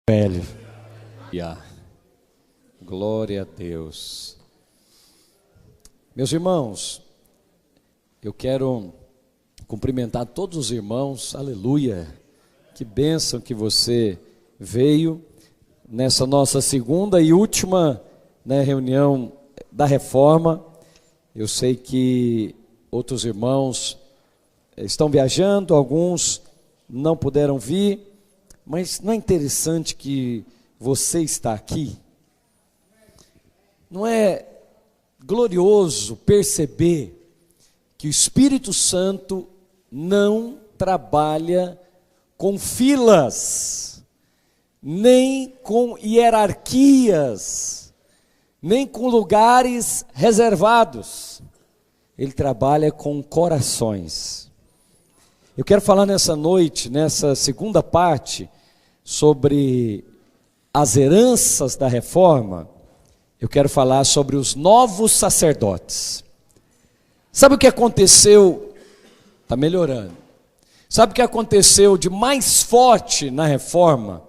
Velho. Glória a Deus. Meus irmãos, eu quero cumprimentar todos os irmãos, aleluia. Que bênção que você veio nessa nossa segunda e última reunião da Reforma. Eu sei que outros irmãos estão viajando, alguns não puderam vir, mas não é interessante que você está aqui? Não é glorioso perceber que o Espírito Santo não trabalha com filas, nem com hierarquias, nem com lugares reservados. Ele trabalha com corações. Eu quero falar nessa noite, nessa segunda parte, sobre as heranças da reforma. Eu quero falar sobre os novos sacerdotes. Sabe o que aconteceu? Está melhorando. Sabe o que aconteceu de mais forte na reforma?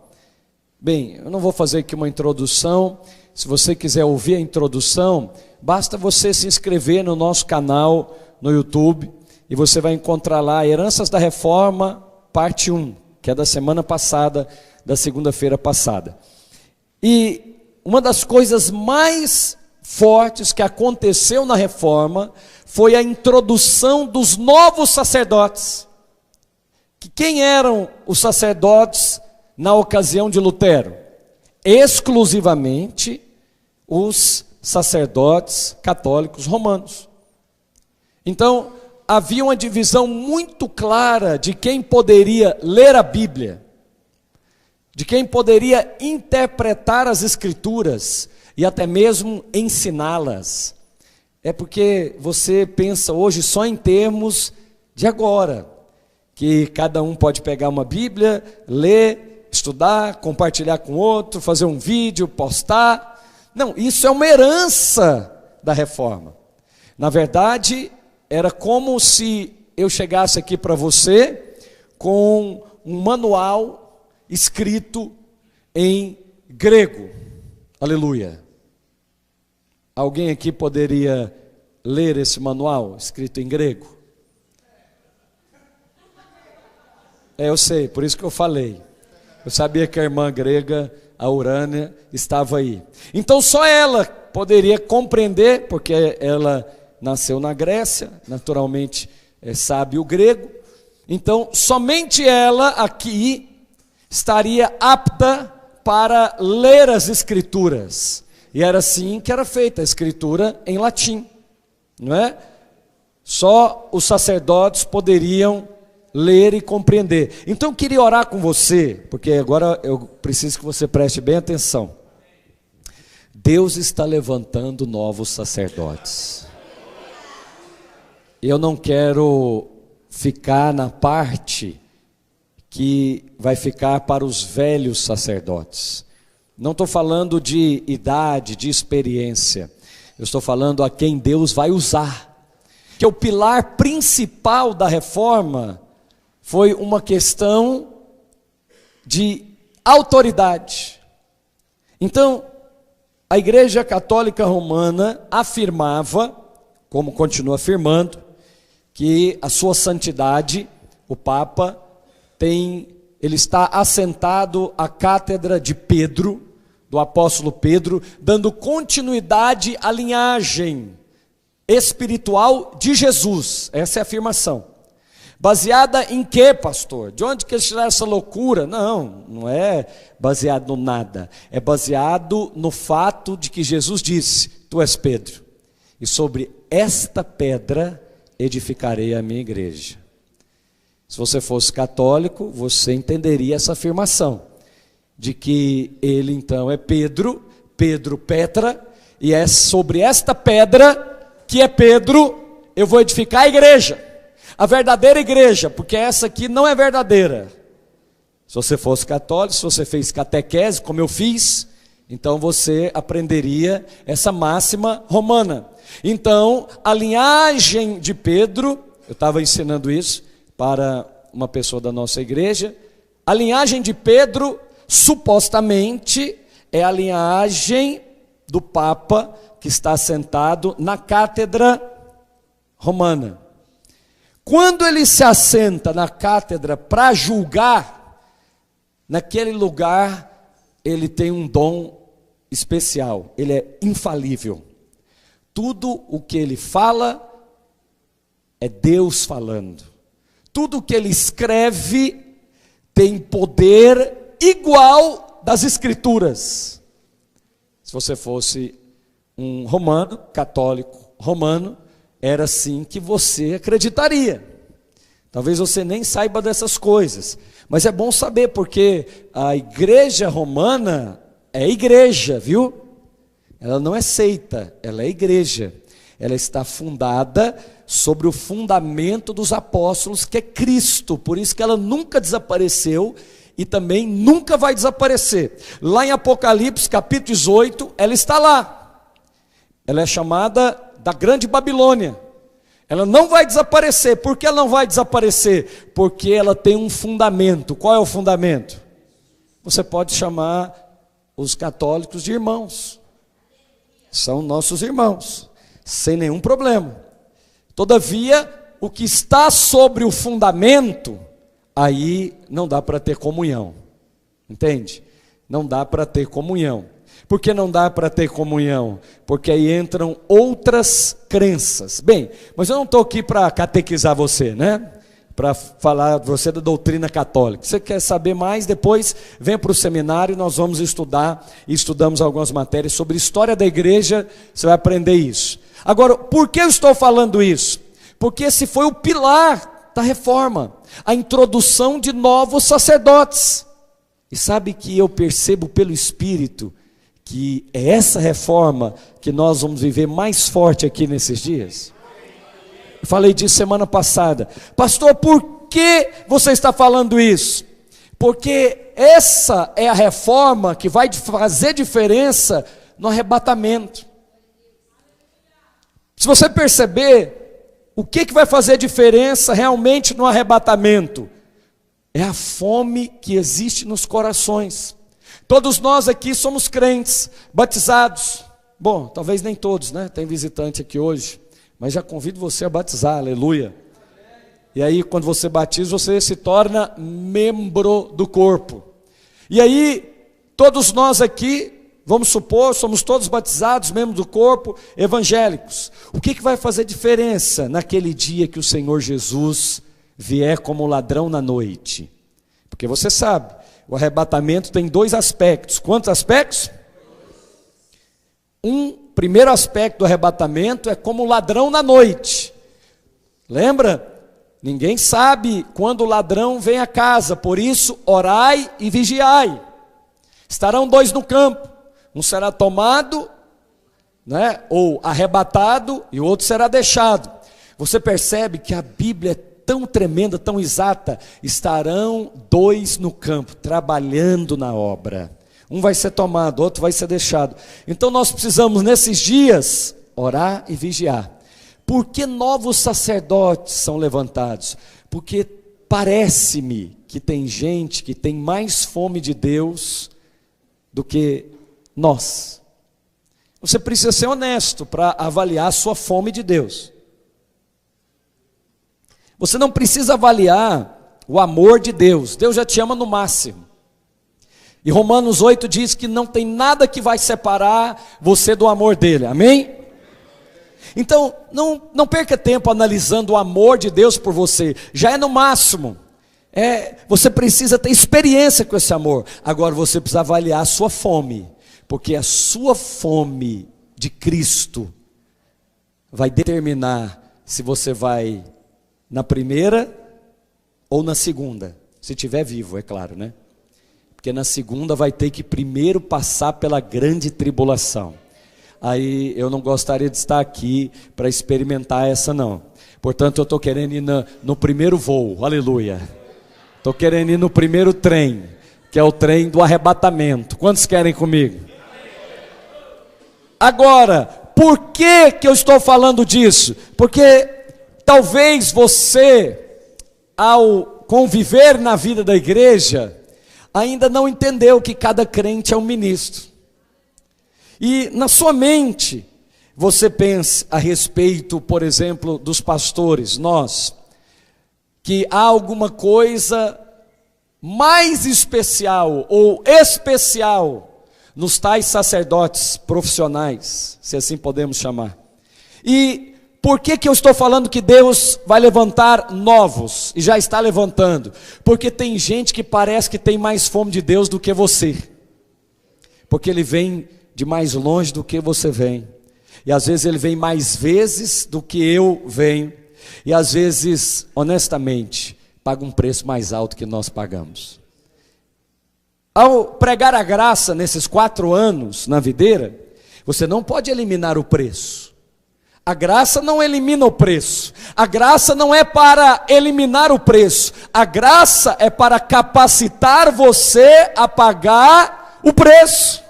Bem, eu não vou fazer aqui uma introdução. Se você quiser ouvir a introdução, basta você se inscrever no nosso canal no YouTube e você vai encontrar lá Heranças da Reforma, parte 1, que é da semana passada, da segunda-feira passada. E uma das coisas mais fortes que aconteceu na reforma foi a introdução dos novos sacerdotes. Quem eram os sacerdotes na ocasião de Lutero? Exclusivamente os sacerdotes católicos romanos. Então, havia uma divisão muito clara de quem poderia ler a Bíblia, de quem poderia interpretar as Escrituras e até mesmo ensiná-las. É porque você pensa hoje só em termos de agora, que cada um pode pegar uma Bíblia, ler, estudar, compartilhar com outro, fazer um vídeo, postar. Não, isso é uma herança da reforma. Na verdade, era como se eu chegasse aqui para você com um manual escrito em grego. Aleluia. Alguém aqui poderia ler esse manual escrito em grego? Eu sei, por isso que eu falei. Eu sabia que a irmã grega, a Urânia, estava aí. Então só ela poderia compreender, porque ela nasceu na Grécia, naturalmente sabe o grego. Então somente ela aqui estaria apta para ler as Escrituras. E era assim que era feita a Escritura em latim, não é? Só os sacerdotes poderiam ler e compreender. Então eu queria orar com você, porque agora eu preciso que você preste bem atenção. Deus está levantando novos sacerdotes. Eu não quero ficar na parte que vai ficar para os velhos sacerdotes. Não estou falando de idade, de experiência. Eu estou falando a quem Deus vai usar. Que o pilar principal da reforma foi uma questão de autoridade. Então, a Igreja Católica Romana afirmava, como continua afirmando, que a sua santidade, o Papa, ele está assentado à cátedra de Pedro, do apóstolo Pedro, dando continuidade à linhagem espiritual de Jesus. Essa é a afirmação. Baseada em quê, pastor? De onde que eles tiraram essa loucura? Não é baseado no nada. É baseado no fato de que Jesus disse: tu és Pedro, e sobre esta pedra edificarei a minha igreja. Se você fosse católico, você entenderia essa afirmação, de que ele então é Pedro, Petra, e é sobre esta pedra, que é Pedro, eu vou edificar a igreja, a verdadeira igreja, porque essa aqui não é verdadeira. Se você fosse católico, se você fez catequese, como eu fiz, então você aprenderia essa máxima romana. Então, a linhagem de Pedro, eu estava ensinando isso para uma pessoa da nossa igreja, a linhagem de Pedro supostamente é a linhagem do Papa que está sentado na cátedra romana. Quando ele se assenta na cátedra para julgar, naquele lugar ele tem um dom especial, ele é infalível. Tudo o que ele fala é Deus falando. Tudo o que ele escreve tem poder igual das Escrituras. Se você fosse um romano, católico romano, era assim que você acreditaria. Talvez você nem saiba dessas coisas, mas é bom saber, porque a igreja romana é igreja, viu? Ela não é seita, ela é igreja. Ela está fundada sobre o fundamento dos apóstolos, que é Cristo. Por isso que ela nunca desapareceu e também nunca vai desaparecer. Lá em Apocalipse, capítulo 18, ela está lá. Ela é chamada da Grande Babilônia. Ela não vai desaparecer. Por que ela não vai desaparecer? Porque ela tem um fundamento. Qual é o fundamento? Você pode chamar os católicos de irmãos. São nossos irmãos, sem nenhum problema. Todavia, o que está sobre o fundamento, aí não dá para ter comunhão. Entende? Não dá para ter comunhão. Por que não dá para ter comunhão? Porque aí entram outras crenças. Bem, mas eu não estou aqui para catequizar você, né? Para falar você da doutrina católica. Você quer saber mais? Depois vem para o seminário, nós vamos estudar, e estudamos algumas matérias sobre história da igreja, você vai aprender isso. Agora, por que eu estou falando isso? Porque esse foi o pilar da reforma, a introdução de novos sacerdotes. E sabe que eu percebo pelo Espírito que é essa reforma que nós vamos viver mais forte aqui nesses dias? Eu falei disso semana passada. Pastor, por que você está falando isso? Porque essa é a reforma que vai fazer diferença no arrebatamento. Se você perceber, o que vai fazer diferença realmente no arrebatamento? É a fome que existe nos corações. Todos nós aqui somos crentes, batizados. Bom, talvez nem todos, né? Tem visitante aqui hoje. Mas já convido você a batizar, aleluia. E aí, quando você batiza, você se torna membro do corpo. E aí, todos nós aqui, vamos supor, somos todos batizados, membros do corpo, evangélicos. O que vai fazer diferença naquele dia que o Senhor Jesus vier como ladrão na noite? Porque você sabe, o arrebatamento tem dois aspectos. Quantos aspectos? Primeiro aspecto do arrebatamento é como ladrão na noite. Lembra? Ninguém sabe quando o ladrão vem a casa, por isso orai e vigiai. Estarão dois no campo, um será tomado, né, ou arrebatado, e o outro será deixado. Você percebe que a Bíblia é tão tremenda, tão exata. Estarão dois no campo, trabalhando na obra. Um vai ser tomado, outro vai ser deixado. Então nós precisamos nesses dias orar e vigiar. Por que novos sacerdotes são levantados? Porque parece-me que tem gente que tem mais fome de Deus do que nós. Você precisa ser honesto para avaliar a sua fome de Deus. Você não precisa avaliar o amor de Deus. Deus já te ama no máximo. E Romanos 8 diz que não tem nada que vai separar você do amor dele, amém? Então, não perca tempo analisando o amor de Deus por você, já é no máximo. Você precisa ter experiência com esse amor. Agora você precisa avaliar a sua fome, porque a sua fome de Cristo vai determinar se você vai na primeira ou na segunda, se estiver vivo, é claro, né? Porque na segunda vai ter que primeiro passar pela grande tribulação. Aí eu não gostaria de estar aqui para experimentar essa não. Portanto eu estou querendo ir no primeiro voo, aleluia. Estou querendo ir no primeiro trem, que é o trem do arrebatamento. Quantos querem comigo? Agora, por que eu estou falando disso? Porque talvez você, ao conviver na vida da igreja, ainda não entendeu que cada crente é um ministro. E na sua mente, você pensa a respeito, por exemplo, dos pastores, nós, que há alguma coisa mais especial ou especial nos tais sacerdotes profissionais, se assim podemos chamar. E por que eu estou falando que Deus vai levantar novos, e já está levantando? Porque tem gente que parece que tem mais fome de Deus do que você, porque ele vem de mais longe do que você vem, e às vezes ele vem mais vezes do que eu venho, e às vezes, honestamente, paga um preço mais alto que nós pagamos. Ao pregar a graça nesses 4 anos na videira, você não pode eliminar o preço. A graça não elimina o preço. A graça não é para eliminar o preço. A graça é para capacitar você a pagar o preço.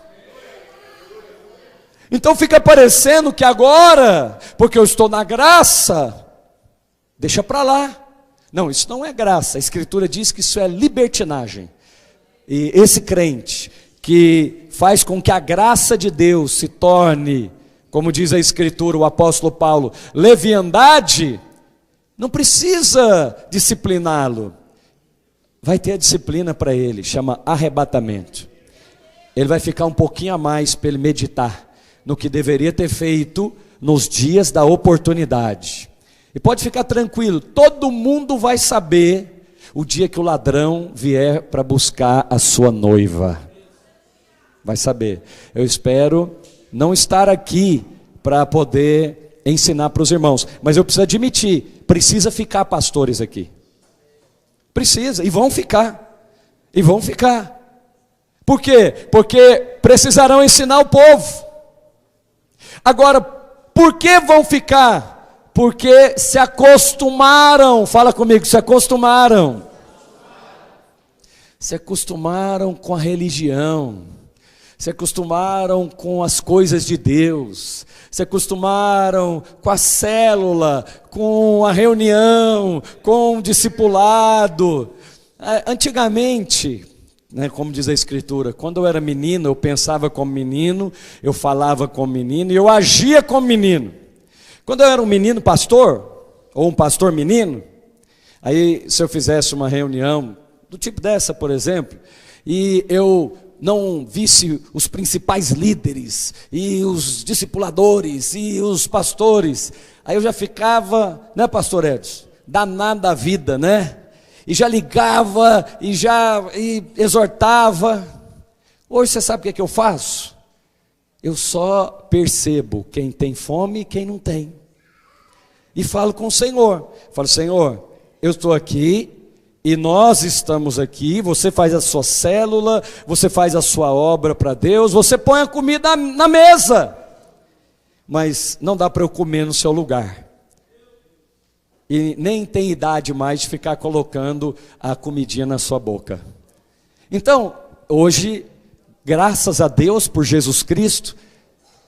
Então fica parecendo que agora, porque eu estou na graça, deixa para lá. Não, isso não é graça. A Escritura diz que isso é libertinagem. E esse crente que faz com que a graça de Deus se torne, como diz a Escritura, o apóstolo Paulo, leviandade, não precisa discipliná-lo. Vai ter a disciplina para ele, chama arrebatamento. Ele vai ficar um pouquinho a mais para ele meditar no que deveria ter feito nos dias da oportunidade. E pode ficar tranquilo, todo mundo vai saber o dia que o ladrão vier para buscar a sua noiva. Vai saber. Eu espero não estar aqui para poder ensinar para os irmãos, mas eu preciso admitir, precisa ficar pastores aqui. Precisa, e vão ficar. E vão ficar. Por quê? Porque precisarão ensinar o povo. Agora, por que vão ficar? Porque se acostumaram, fala comigo, se acostumaram. Se acostumaram com a religião, se acostumaram com as coisas de Deus, se acostumaram com a célula, com a reunião, com o discipulado. Antigamente, como diz a Escritura, quando eu era menino, eu pensava como menino, eu falava como menino e eu agia como menino. Quando eu era um menino pastor, ou um pastor menino, aí se eu fizesse uma reunião do tipo dessa, por exemplo, e eu não visse os principais líderes, e os discipuladores, e os pastores, aí eu já ficava, né, pastor Edson, danado da vida, né? E já ligava, e exortava. Hoje você sabe o que eu faço? Eu só percebo quem tem fome e quem não tem. E falo com o Senhor. Falo, Senhor, eu estou aqui e nós estamos aqui. Você faz a sua célula, você faz a sua obra para Deus, você põe a comida na mesa. Mas não dá para eu comer no seu lugar. E nem tem idade mais de ficar colocando a comidinha na sua boca. Então, hoje, graças a Deus por Jesus Cristo,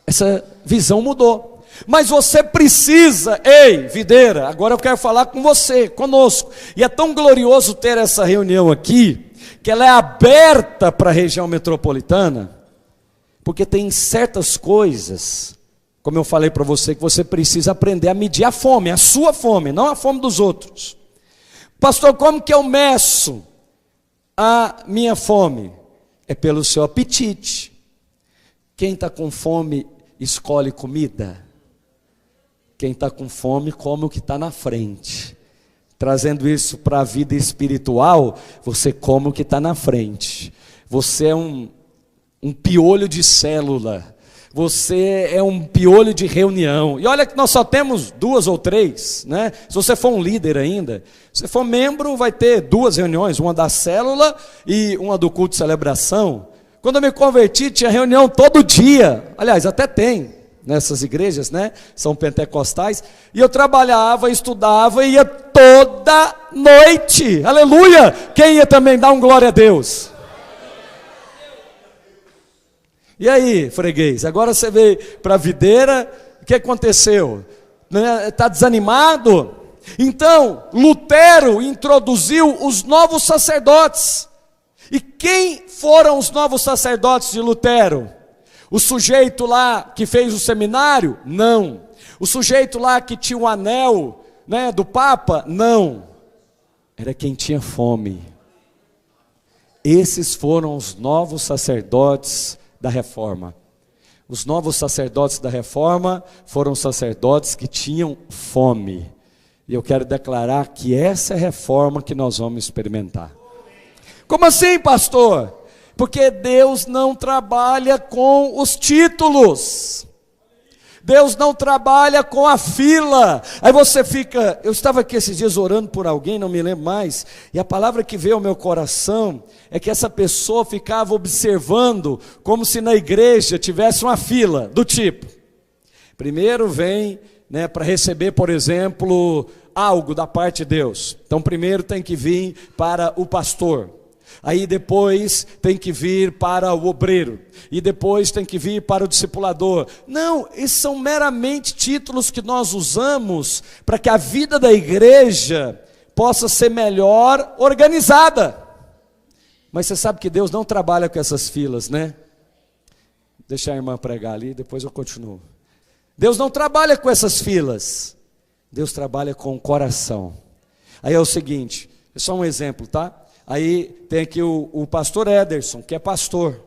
essa visão mudou. Mas você precisa, ei, videira, agora eu quero falar com você, conosco. E é tão glorioso ter essa reunião aqui, que ela é aberta para a região metropolitana, porque tem certas coisas, como eu falei para você, que você precisa aprender a medir a fome, a sua fome, não a fome dos outros. Pastor, como que eu meço a minha fome? É pelo seu apetite. Quem está com fome, escolhe comida. Quem está com fome, come o que está na frente. Trazendo isso para a vida espiritual, você come o que está na frente. Você é um piolho de célula. Você é um piolho de reunião. E olha que nós só temos 2 ou 3, né? Se você for um líder ainda, se você for membro, vai ter 2 reuniões, uma da célula e uma do culto de celebração. Quando eu me converti, tinha reunião todo dia. Aliás, até tem nessas igrejas, né? São pentecostais. E eu trabalhava, estudava e ia toda noite. Aleluia! Quem ia também dar um glória a Deus? E aí, freguês, agora você veio para a videira, o que aconteceu? Está desanimado? Então, Lutero introduziu os novos sacerdotes. E quem foram os novos sacerdotes de Lutero? O sujeito lá que fez o seminário? Não. O sujeito lá que tinha o anel, né, do Papa? Não. Era quem tinha fome. Esses foram os novos sacerdotes da Reforma. Os novos sacerdotes da Reforma foram sacerdotes que tinham fome. E eu quero declarar que essa é a reforma que nós vamos experimentar. Como assim, pastor? Porque Deus não trabalha com os títulos. Deus não trabalha com a fila. Aí você fica... Eu estava aqui esses dias orando por alguém, não me lembro mais, e a palavra que veio ao meu coração é que essa pessoa ficava observando como se na igreja tivesse uma fila do tipo: primeiro vem, né, para receber, por exemplo, algo da parte de Deus. Então primeiro tem que vir para o pastor. Aí depois tem que vir para o obreiro, e depois tem que vir para o discipulador. Não, esses são meramente títulos que nós usamos para que a vida da igreja possa ser melhor organizada. Mas você sabe que Deus não trabalha com essas filas, né? Deixa a irmã pregar ali, depois eu continuo. Deus não trabalha com essas filas. Deus trabalha com o coração. Aí é o seguinte, é só um exemplo, tá? Aí tem aqui o pastor Ederson, que é pastor.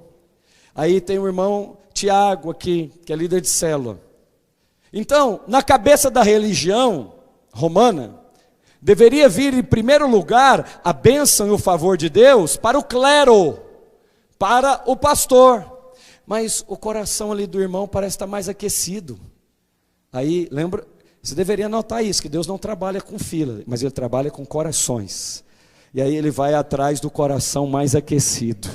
Aí tem o irmão Tiago aqui, que é líder de célula. Então, na cabeça da religião romana, deveria vir em primeiro lugar a bênção e o favor de Deus para o clero, para o pastor. Mas o coração ali do irmão parece estar mais aquecido. Aí, lembra, você deveria notar isso, que Deus não trabalha com fila, mas Ele trabalha com corações. E aí Ele vai atrás do coração mais aquecido.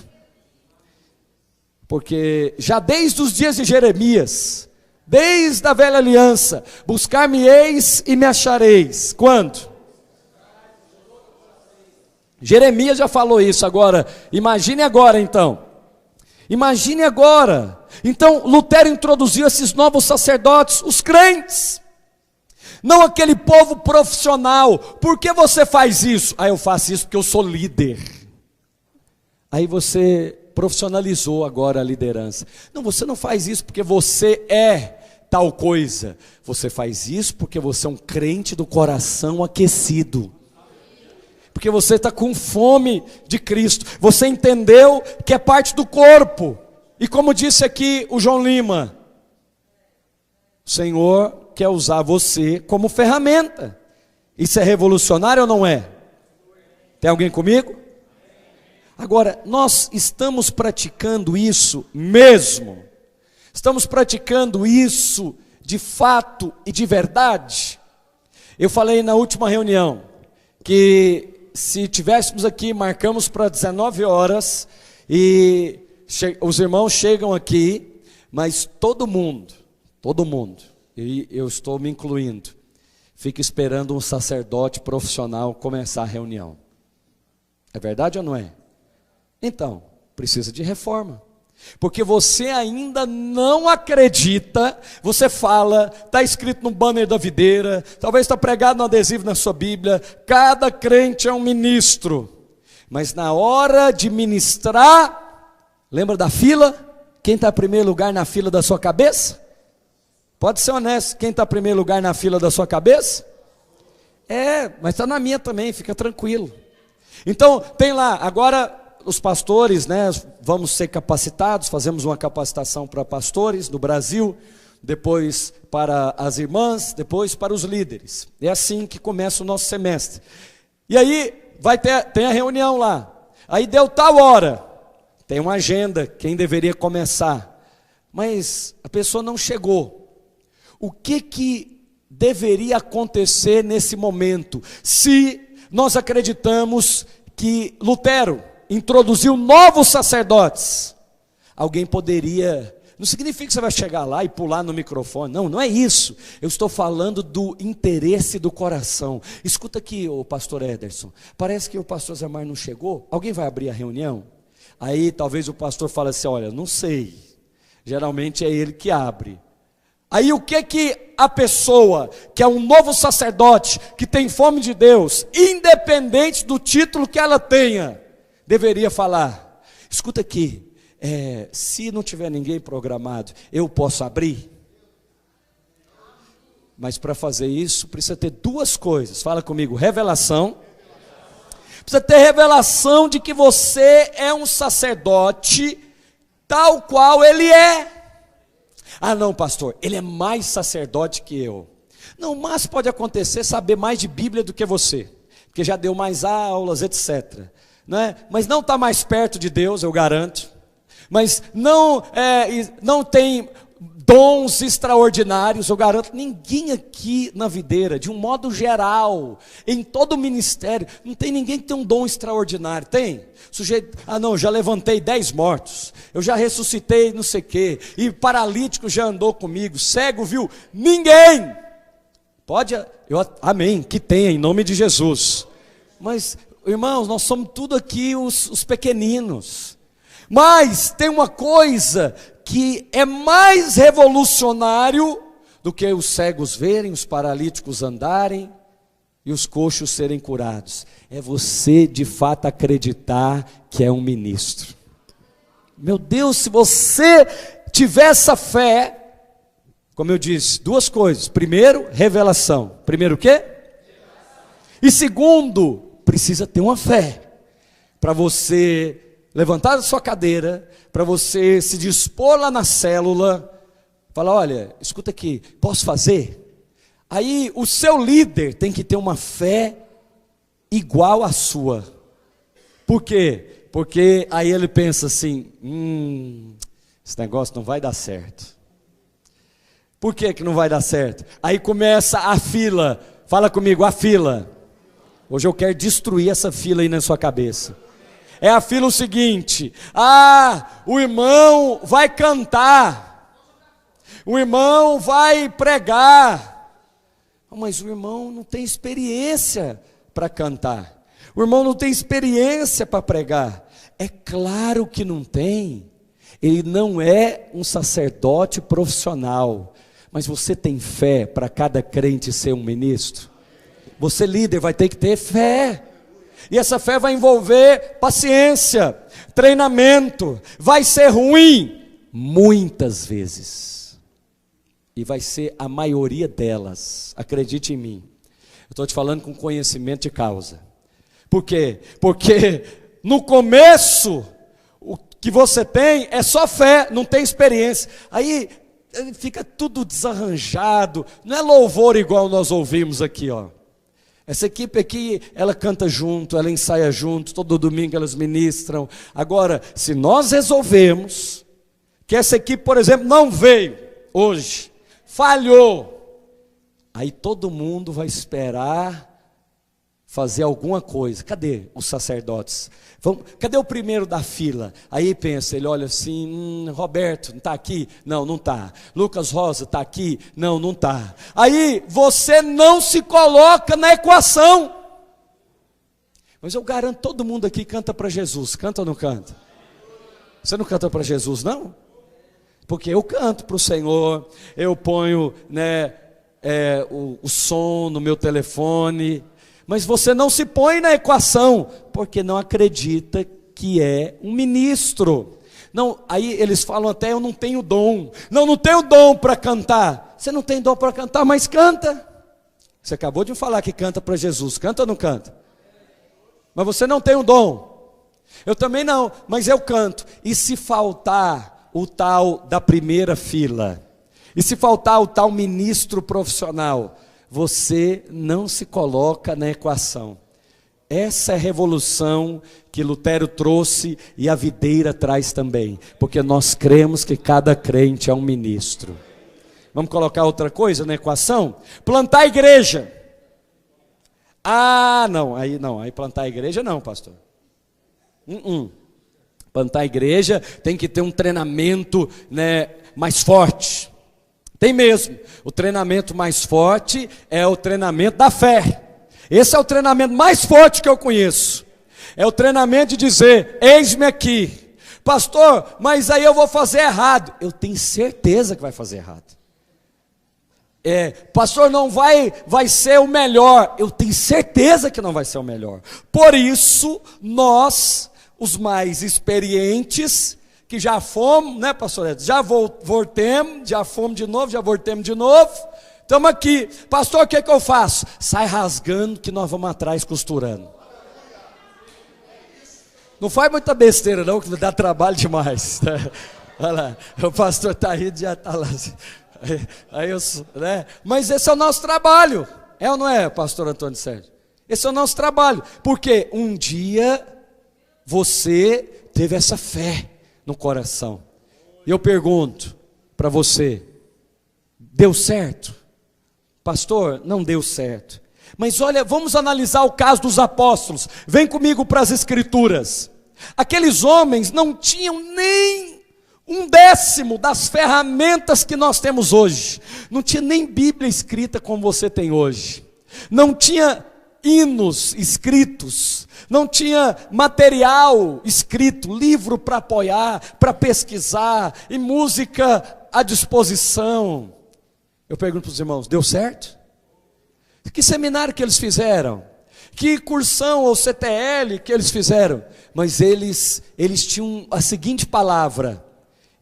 Porque já desde os dias de Jeremias, desde a velha aliança, buscar-me-eis e me achareis. Quando? Jeremias já falou isso. Agora, imagine agora então. Imagine agora. Então Lutero introduziu esses novos sacerdotes, os crentes. Não aquele povo profissional. Por que você faz isso? Eu faço isso porque eu sou líder. Aí você profissionalizou agora a liderança. Não, você não faz isso porque você é tal coisa. Você faz isso porque você é um crente do coração aquecido. Porque você está com fome de Cristo. Você entendeu que é parte do corpo. E como disse aqui o João Lima, o Senhor quer usar você como ferramenta. Isso é revolucionário ou não é? Tem alguém comigo? Agora, nós estamos praticando isso mesmo? Estamos praticando isso de fato e de verdade? Eu falei na última reunião que se tivéssemos aqui, marcamos para 19 horas e os irmãos chegam aqui, mas todo mundo, e eu estou me incluindo, fica esperando um sacerdote profissional começar a reunião. É verdade ou não é? Então, precisa de reforma. Porque você ainda não acredita, você fala, está escrito no banner da videira, talvez está pregado no adesivo na sua Bíblia, cada crente é um ministro. Mas na hora de ministrar, lembra da fila? Quem está em primeiro lugar na fila da sua cabeça? Pode ser honesto, quem está em primeiro lugar na fila da sua cabeça? Mas está na minha também, fica tranquilo. Então, tem lá, agora os pastores, né, vamos ser capacitados, fazemos uma capacitação para pastores no Brasil, depois para as irmãs, depois para os líderes. É assim que começa o nosso semestre. E aí, tem a reunião lá. Aí deu tal hora, tem uma agenda, quem deveria começar. Mas a pessoa não chegou. O que deveria acontecer nesse momento? Se nós acreditamos que Lutero introduziu novos sacerdotes, alguém poderia, não significa que você vai chegar lá e pular no microfone, não é isso, eu estou falando do interesse do coração. Escuta aqui, o pastor Ederson, parece que o pastor Zamar não chegou, alguém vai abrir a reunião? Aí talvez o pastor fale assim, olha, não sei, geralmente é ele que abre. Aí o que a pessoa, que é um novo sacerdote, que tem fome de Deus, independente do título que ela tenha, deveria falar: escuta aqui, se não tiver ninguém programado, eu posso abrir? Mas para fazer isso, precisa ter duas coisas. Fala comigo: revelação. Precisa ter revelação de que você é um sacerdote tal qual ele é. Ah não, pastor, ele é mais sacerdote que eu. Não, mas pode acontecer saber mais de Bíblia do que você, porque já deu mais aulas, etc. Né? Mas não está mais perto de Deus, eu garanto. Mas não tem dons extraordinários, eu garanto. Ninguém aqui na videira, de um modo geral, em todo o ministério, não tem ninguém que tem um dom extraordinário. Tem? Sujeito, não, já levantei 10 mortos, eu já ressuscitei não sei o quê, e paralítico já andou comigo, cego viu. Ninguém pode, amém, que tenha, em nome de Jesus. Mas irmãos, nós somos tudo aqui os pequeninos. Mas tem uma coisa que é mais revolucionário do que os cegos verem, os paralíticos andarem e os coxos serem curados. É você de fato acreditar que é um ministro. Meu Deus, se você tiver essa fé, como eu disse, duas coisas. Primeiro, revelação. Primeiro o quê? E segundo, precisa ter uma fé para você levantar da sua cadeira, para você se dispor lá na célula, falar: olha, escuta aqui, posso fazer? Aí o seu líder tem que ter uma fé igual à sua. Por quê? Porque aí ele pensa assim: esse negócio não vai dar certo. Por que não vai dar certo? Aí começa a fila. Fala comigo, a fila. Hoje eu quero destruir essa fila aí na sua cabeça. É a fila o seguinte: o irmão vai cantar, o irmão vai pregar, mas o irmão não tem experiência para cantar, o irmão não tem experiência para pregar. É claro que não tem, ele não é um sacerdote profissional, mas você tem fé para cada crente ser um ministro? Você líder vai ter que ter fé. E essa fé vai envolver paciência, treinamento. Vai ser ruim muitas vezes, e vai ser a maioria delas, acredite em mim. Eu estou te falando com conhecimento de causa. Por quê? Porque no começo o que você tem é só fé, não tem experiência. Aí fica tudo desarranjado. Não é louvor igual nós ouvimos aqui, ó. Essa equipe aqui, ela canta junto, ela ensaia junto, todo domingo elas ministram. Agora, se nós resolvemos que essa equipe, por exemplo, não veio hoje, falhou, aí todo mundo vai esperar fazer alguma coisa. Cadê os sacerdotes? Cadê o primeiro da fila? Aí pensa, ele olha assim: Roberto, não está aqui? Não, não está. Lucas Rosa, está aqui? Não, não está. Aí você não se coloca na equação. Mas eu garanto, todo mundo aqui canta para Jesus. Canta ou não canta? Você não canta para Jesus, não? Porque eu canto para o Senhor, eu ponho o som no meu telefone. Mas você não se põe na equação, porque não acredita que é um ministro. Não, aí eles falam até: eu não tenho dom. Não tenho dom para cantar. Você não tem dom para cantar, mas canta. Você acabou de falar que canta para Jesus. Canta ou não canta? Mas você não tem o dom. Eu também não, mas eu canto. E se faltar o tal da primeira fila? E se faltar o tal ministro profissional? Você não se coloca na equação. Essa é a revolução que Lutero trouxe e a videira traz também, porque nós cremos que cada crente é um ministro. Vamos colocar outra coisa na equação? Plantar a igreja. Aí plantar a igreja não, pastor. Plantar a igreja tem que ter um treinamento, mais forte. Tem mesmo. O treinamento mais forte é o treinamento da fé. Esse é o treinamento mais forte que eu conheço. É o treinamento de dizer: eis-me aqui. Pastor, mas aí eu vou fazer errado. Eu tenho certeza que vai fazer errado. Pastor, não vai ser o melhor. Eu tenho certeza que não vai ser o melhor. Por isso, nós os mais experientes, que já fomos, né, pastor Edson? Já voltemos, já fomos de novo, já voltemos de novo. Estamos aqui. Pastor, o que eu faço? Sai rasgando que nós vamos atrás costurando. Não faz muita besteira não, que dá trabalho demais. Olha lá, o pastor está rindo, já está lá. Aí eu, né? Mas esse é o nosso trabalho. É ou não é, pastor Antônio Sérgio? Esse é o nosso trabalho. Porque um dia você teve essa fé no coração. E eu pergunto para você, deu certo? Pastor, não deu certo. Mas olha, vamos analisar o caso dos apóstolos. Vem comigo para as escrituras. Aqueles homens não tinham nem 1/10 das ferramentas que nós temos hoje. Não tinha nem Bíblia escrita como você tem hoje. Não tinha hinos escritos. Não tinha material escrito, livro para apoiar, para pesquisar, e música à disposição. Eu pergunto para os irmãos, deu certo? Que seminário que eles fizeram? Que cursão ou CTL que eles fizeram? Mas eles tinham a seguinte palavra.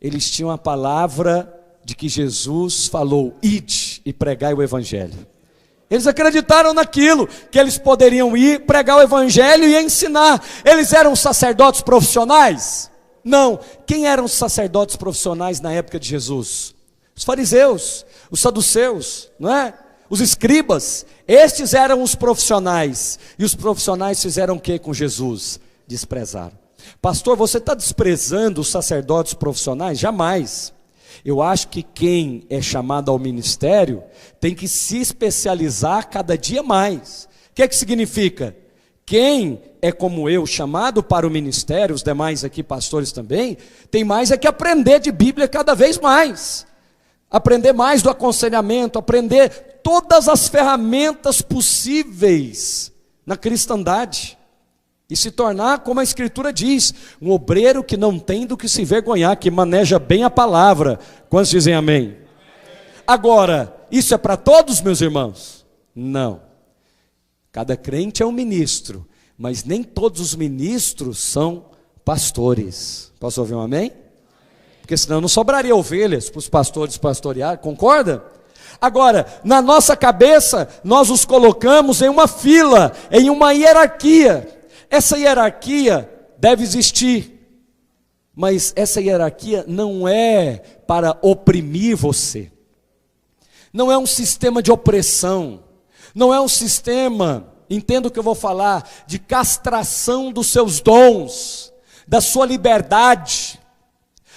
Eles tinham a palavra de que Jesus falou, ide e pregai o evangelho. Eles acreditaram naquilo, que eles poderiam ir pregar o evangelho e ensinar. Eles eram sacerdotes profissionais? Não. Quem eram os sacerdotes profissionais na época de Jesus? Os fariseus, os saduceus, não é? Os escribas. Estes eram os profissionais. E os profissionais fizeram o que com Jesus? Desprezaram. Pastor, você está desprezando os sacerdotes profissionais? Jamais. Eu acho que quem é chamado ao ministério tem que se especializar cada dia mais. O que significa? Quem é como eu, chamado para o ministério, os demais aqui pastores também, tem mais é que aprender de Bíblia cada vez mais. Aprender mais do aconselhamento, aprender todas as ferramentas possíveis na cristandade. E se tornar, como a Escritura diz, um obreiro que não tem do que se envergonhar, que maneja bem a palavra. Quantos dizem amém? Agora, isso é para todos, meus irmãos? Não. Cada crente é um ministro, mas nem todos os ministros são pastores. Posso ouvir um amém? Porque senão não sobraria ovelhas para os pastores pastorear, concorda? Agora, na nossa cabeça, nós os colocamos em uma fila, em uma hierarquia. Essa hierarquia deve existir, mas essa hierarquia não é para oprimir você, não é um sistema de opressão, não é um sistema, entenda o que eu vou falar, de castração dos seus dons, da sua liberdade.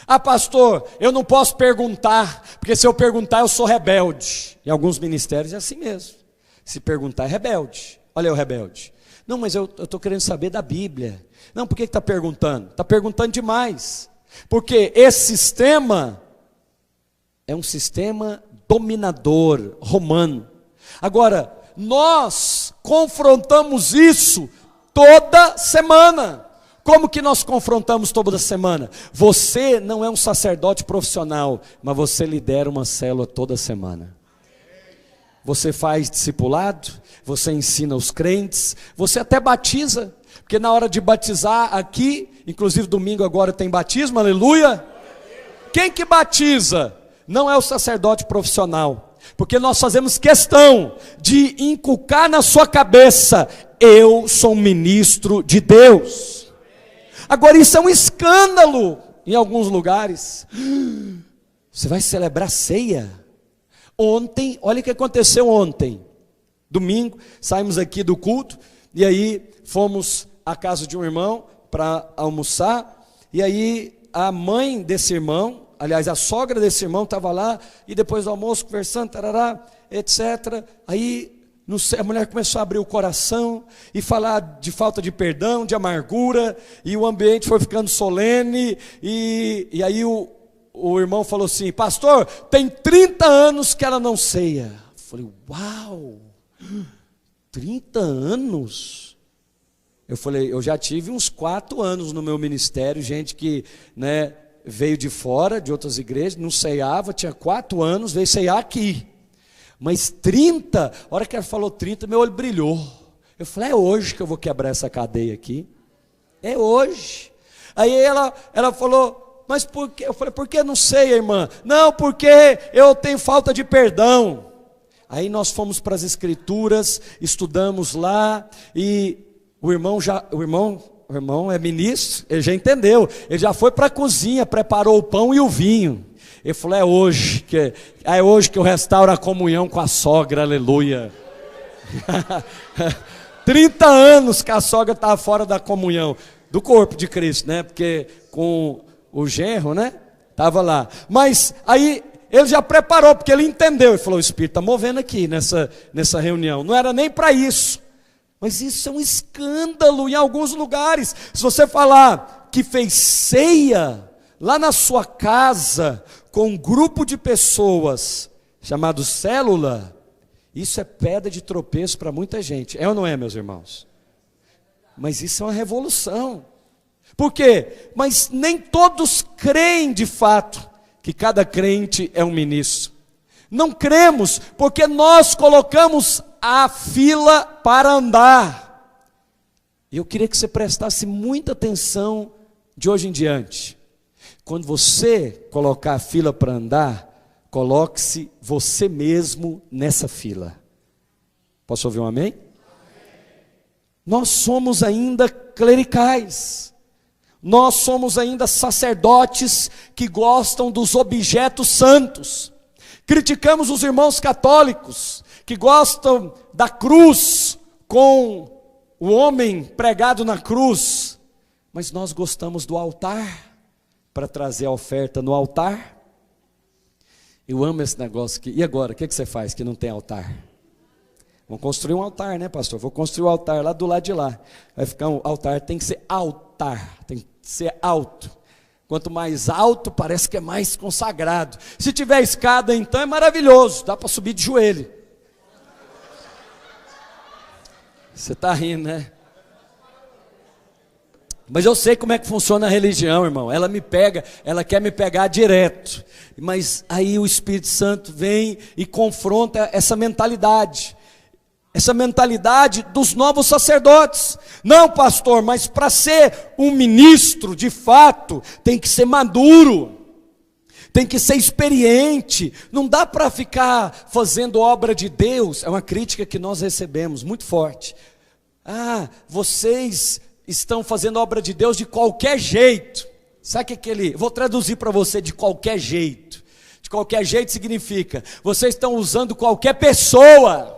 Ah, pastor, eu não posso perguntar, porque se eu perguntar eu sou rebelde. Em alguns ministérios é assim mesmo, se perguntar é rebelde. Olha o rebelde. Não, mas eu estou querendo saber da Bíblia. Não, por que está perguntando? Está perguntando demais. Porque esse sistema é um sistema dominador, romano. Agora, nós confrontamos isso toda semana. Como que nós confrontamos toda semana? Você não é um sacerdote profissional, mas você lidera uma célula toda semana. Você faz discipulado, você ensina os crentes, você até batiza, porque na hora de batizar aqui, inclusive domingo agora tem batismo, aleluia. Quem que batiza? Não é o sacerdote profissional, porque nós fazemos questão de inculcar na sua cabeça, eu sou um ministro de Deus. Agora isso é um escândalo em alguns lugares. Você vai celebrar ceia? Ontem, olha o que aconteceu ontem, domingo, saímos aqui do culto, e aí fomos à casa de um irmão para almoçar, e aí a mãe desse irmão, aliás a sogra desse irmão estava lá, e depois do almoço conversando, tarará, etc, aí a mulher começou a abrir o coração, e falar de falta de perdão, de amargura, e o ambiente foi ficando solene, e aí o irmão falou assim, pastor, tem 30 anos que ela não ceia. Eu falei, uau, 30 anos? Eu falei, eu já tive uns 4 anos no meu ministério, gente que, né, veio de fora, de outras igrejas, não ceiava, tinha 4 anos, veio ceiar aqui. Mas 30, a hora que ela falou 30, meu olho brilhou. Eu falei, é hoje que eu vou quebrar essa cadeia aqui. É hoje. Aí ela falou, mas por quê? Eu falei, por que? Não sei, irmã. Não, porque eu tenho falta de perdão. Aí nós fomos para as escrituras, estudamos lá, e o irmão é ministro, ele já entendeu, ele já foi para a cozinha, preparou o pão e o vinho. Ele falou, é hoje que eu restauro a comunhão com a sogra, aleluia. 30 anos que a sogra estava fora da comunhão, do corpo de Cristo, né? Porque com o genro, né? Estava lá. Mas aí ele já preparou, porque ele entendeu. Ele falou, o Espírito está movendo aqui nessa reunião. Não era nem para isso. Mas isso é um escândalo em alguns lugares. Se você falar que fez ceia lá na sua casa com um grupo de pessoas chamado célula, isso é pedra de tropeço para muita gente. É ou não é, meus irmãos? Mas isso é uma revolução. Por quê? Mas nem todos creem de fato que cada crente é um ministro. Não cremos porque nós colocamos a fila para andar. E eu queria que você prestasse muita atenção de hoje em diante. Quando você colocar a fila para andar, coloque-se você mesmo nessa fila. Posso ouvir um amém? Nós somos ainda clericais. Nós somos ainda sacerdotes que gostam dos objetos santos. Criticamos os irmãos católicos que gostam da cruz com o homem pregado na cruz. Mas nós gostamos do altar para trazer a oferta no altar. Eu amo esse negócio aqui. E agora, o que você faz que não tem altar? Vamos construir um altar, né, pastor? Vou construir um altar lá do lado de lá. Vai ficar um altar, tem que ser altar, tem que ser alto. Quanto mais alto, parece que é mais consagrado. Se tiver escada, então é maravilhoso, dá para subir de joelho. Você está rindo, né? Mas eu sei como é que funciona a religião, irmão. Ela me pega, ela quer me pegar direto. Mas aí o Espírito Santo vem e confronta essa mentalidade. Essa mentalidade dos novos sacerdotes. Não, pastor, mas para ser um ministro, de fato, tem que ser maduro. Tem que ser experiente. Não dá para ficar fazendo obra de Deus. É uma crítica que nós recebemos, muito forte. Vocês estão fazendo obra de Deus de qualquer jeito. Sabe aquele, vou traduzir para você, de qualquer jeito. De qualquer jeito significa, vocês estão usando qualquer pessoa.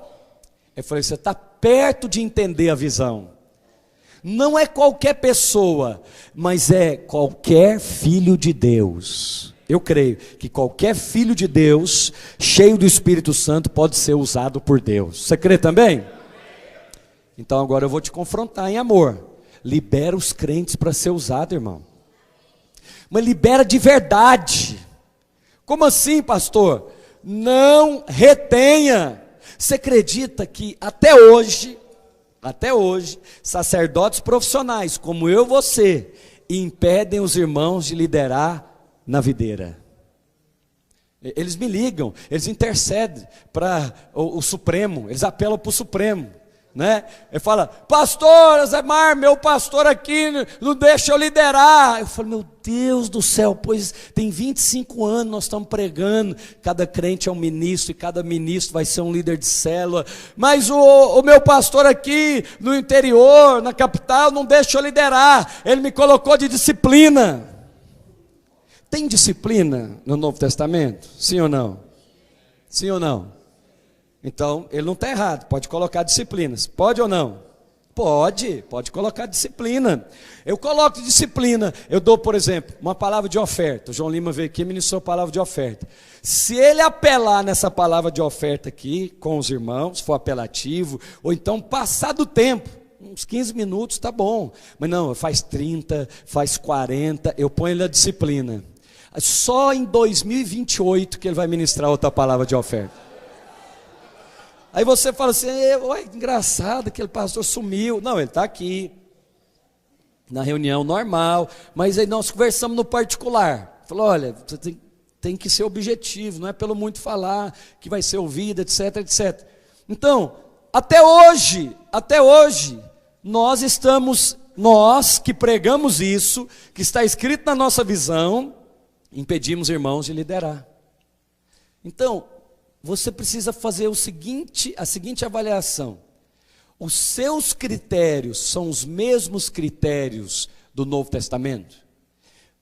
Eu falei, você está perto de entender a visão. Não é qualquer pessoa, mas é qualquer filho de Deus. Eu creio que qualquer filho de Deus, cheio do Espírito Santo, pode ser usado por Deus. Você crê também? Então agora eu vou te confrontar em amor. Libera os crentes para ser usado, irmão. Mas libera de verdade. Como assim, pastor? Não retenha. Você acredita que até hoje, sacerdotes profissionais como eu e você, impedem os irmãos de liderar na videira? Eles me ligam, eles intercedem para o Supremo, eles apelam para o Supremo. Né? Ele fala, pastor Zemar, meu pastor aqui não deixa eu liderar. Eu falo, meu Deus do céu, pois tem 25 anos nós estamos pregando, cada crente é um ministro e cada ministro vai ser um líder de célula, mas o meu pastor aqui no interior, na capital, não deixa eu liderar, ele me colocou de disciplina. Tem disciplina no Novo Testamento? Sim ou não? Sim ou não? Então, ele não está errado, pode colocar disciplinas. Pode ou não? Pode colocar disciplina. Eu coloco disciplina. Eu dou, por exemplo, uma palavra de oferta. O João Lima veio aqui e ministrou palavra de oferta. Se ele apelar nessa palavra de oferta aqui, com os irmãos, for apelativo, ou então passar do tempo, uns 15 minutos, tá bom. Mas não, faz 30, faz 40, eu ponho ele na disciplina. Só em 2028 que ele vai ministrar outra palavra de oferta. Aí você fala assim, ué, engraçado, aquele pastor sumiu. Não, ele está aqui, na reunião normal, mas aí nós conversamos no particular. Falou, olha, você tem que ser objetivo, não é pelo muito falar, que vai ser ouvido, etc, etc. Então, até hoje, nós que pregamos isso, que está escrito na nossa visão, impedimos irmãos de liderar. Então, você precisa fazer a seguinte avaliação: os seus critérios são os mesmos critérios do Novo Testamento?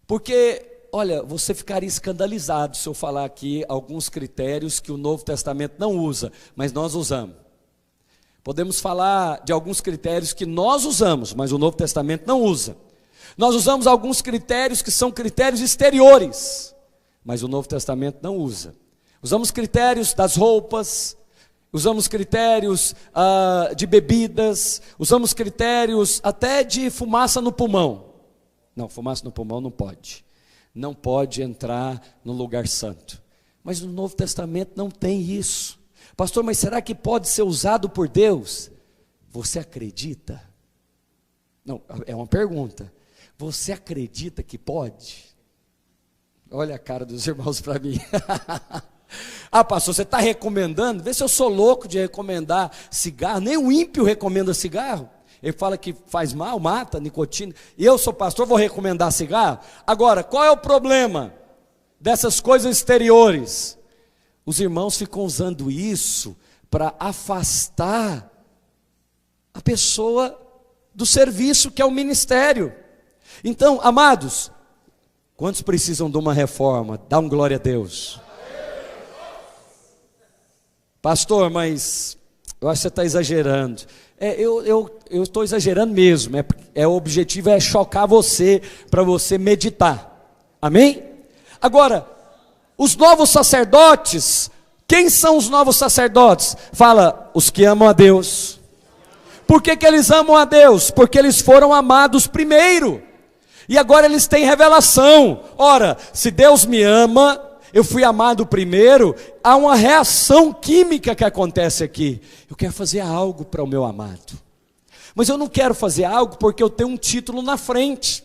Porque, olha, você ficaria escandalizado se eu falar aqui alguns critérios que o Novo Testamento não usa, mas nós usamos. Podemos falar de alguns critérios que nós usamos, mas o Novo Testamento não usa. Nós usamos alguns critérios que são critérios exteriores, mas o Novo Testamento não usa. Usamos critérios das roupas, usamos critérios de bebidas, usamos critérios até de fumaça no pulmão. Não, fumaça no pulmão não pode. Não pode entrar no lugar santo. Mas no Novo Testamento não tem isso. Pastor, mas será que pode ser usado por Deus? Você acredita? Não, é uma pergunta. Você acredita que pode? Olha a cara dos irmãos para mim. Ah, pastor, você está recomendando? Vê se eu sou louco de recomendar cigarro. Nem o ímpio recomenda cigarro. Ele fala que faz mal, mata, nicotina. E eu sou pastor, vou recomendar cigarro? Agora, qual é o problema dessas coisas exteriores? Os irmãos ficam usando isso para afastar a pessoa do serviço que é o ministério. Então, amados, quantos precisam de uma reforma? Dá um glória a Deus. Pastor, mas eu acho que você está exagerando. Eu estou exagerando mesmo. O objetivo é chocar você, para você meditar. Amém? Agora, os novos sacerdotes, quem são os novos sacerdotes? Fala, os que amam a Deus. Por que eles amam a Deus? Porque eles foram amados primeiro. E agora eles têm revelação. Ora, se Deus me ama, eu fui amado primeiro, há uma reação química que acontece aqui. Eu quero fazer algo para o meu amado. Mas eu não quero fazer algo porque eu tenho um título na frente.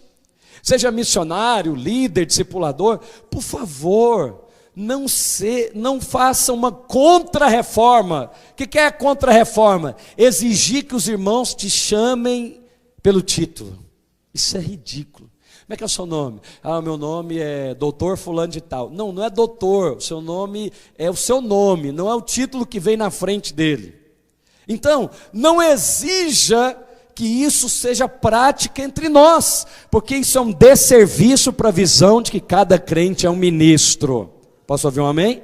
Seja missionário, líder, discipulador, por favor, não faça uma contra-reforma. O que é a contra-reforma? Exigir que os irmãos te chamem pelo título. Isso é ridículo. Como é que é o seu nome? Ah, o meu nome é doutor fulano de tal. Não, não é doutor, o seu nome é o seu nome, não é o título que vem na frente dele. Então, não exija que isso seja prática entre nós, porque isso é um desserviço para a visão de que cada crente é um ministro. Posso ouvir um amém?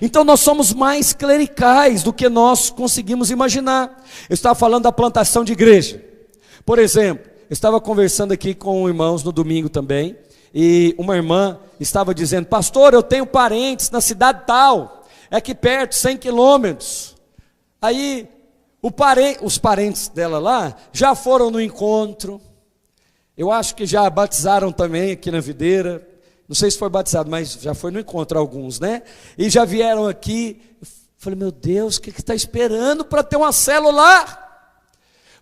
Então nós somos mais clericais do que nós conseguimos imaginar. Eu estava falando da plantação de igreja. Por exemplo, eu estava conversando aqui com irmãos no domingo também, e uma irmã estava dizendo: pastor, eu tenho parentes na cidade tal, é aqui perto, 100 quilômetros. Aí os parentes dela lá já foram no encontro, eu acho que já batizaram também aqui na videira, não sei se foi batizado, mas já foi no encontro alguns, né? E já vieram aqui. Eu falei, meu Deus, o que está esperando para ter uma célula lá?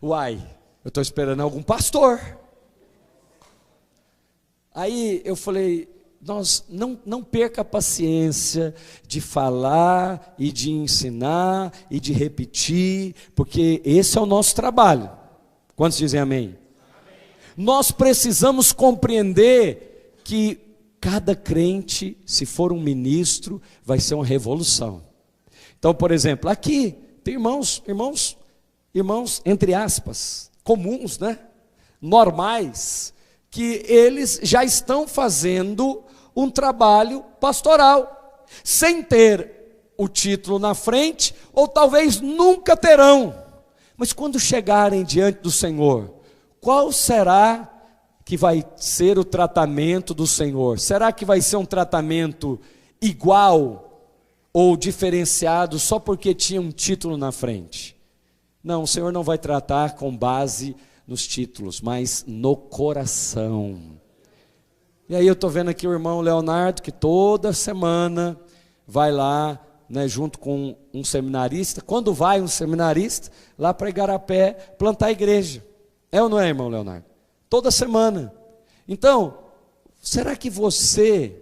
Uai, eu estou esperando algum pastor. Aí eu falei, não perca a paciência de falar e de ensinar e de repetir, porque esse é o nosso trabalho. Quantos dizem amém? Amém. Nós precisamos compreender que cada crente, se for um ministro, vai ser uma revolução. Então, por exemplo, aqui tem irmãos, entre aspas, comuns, né? Normais, que eles já estão fazendo um trabalho pastoral, sem ter o título na frente, ou talvez nunca terão. Mas quando chegarem diante do Senhor, qual será que vai ser o tratamento do Senhor? Será que vai ser um tratamento igual ou diferenciado só porque tinha um título na frente? Não, o Senhor não vai tratar com base nos títulos, mas no coração. E aí eu estou vendo aqui o irmão Leonardo, que toda semana vai lá, né, junto com um seminarista. Quando vai um seminarista, lá para Igarapé, plantar a igreja. É ou não é, irmão Leonardo? Toda semana. Então, será que você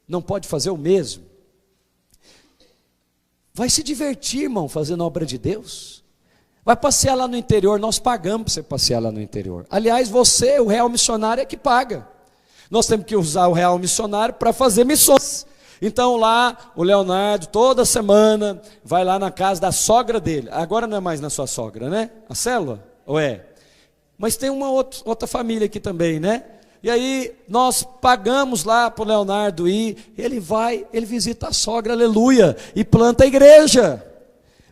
não pode fazer o mesmo? Vai se divertir, irmão, fazendo a obra de Deus. Vai passear lá no interior, nós pagamos para você passear lá no interior. Aliás, você, o real missionário, é que paga. Nós temos que usar o real missionário para fazer missões. Então lá, o Leonardo, toda semana, vai lá na casa da sogra dele. Agora não é mais na sua sogra, né? A célula? Ou é? Mas tem uma outra família aqui também, né? E aí, nós pagamos lá para o Leonardo ir. Ele vai, ele visita a sogra, aleluia, e planta a igreja.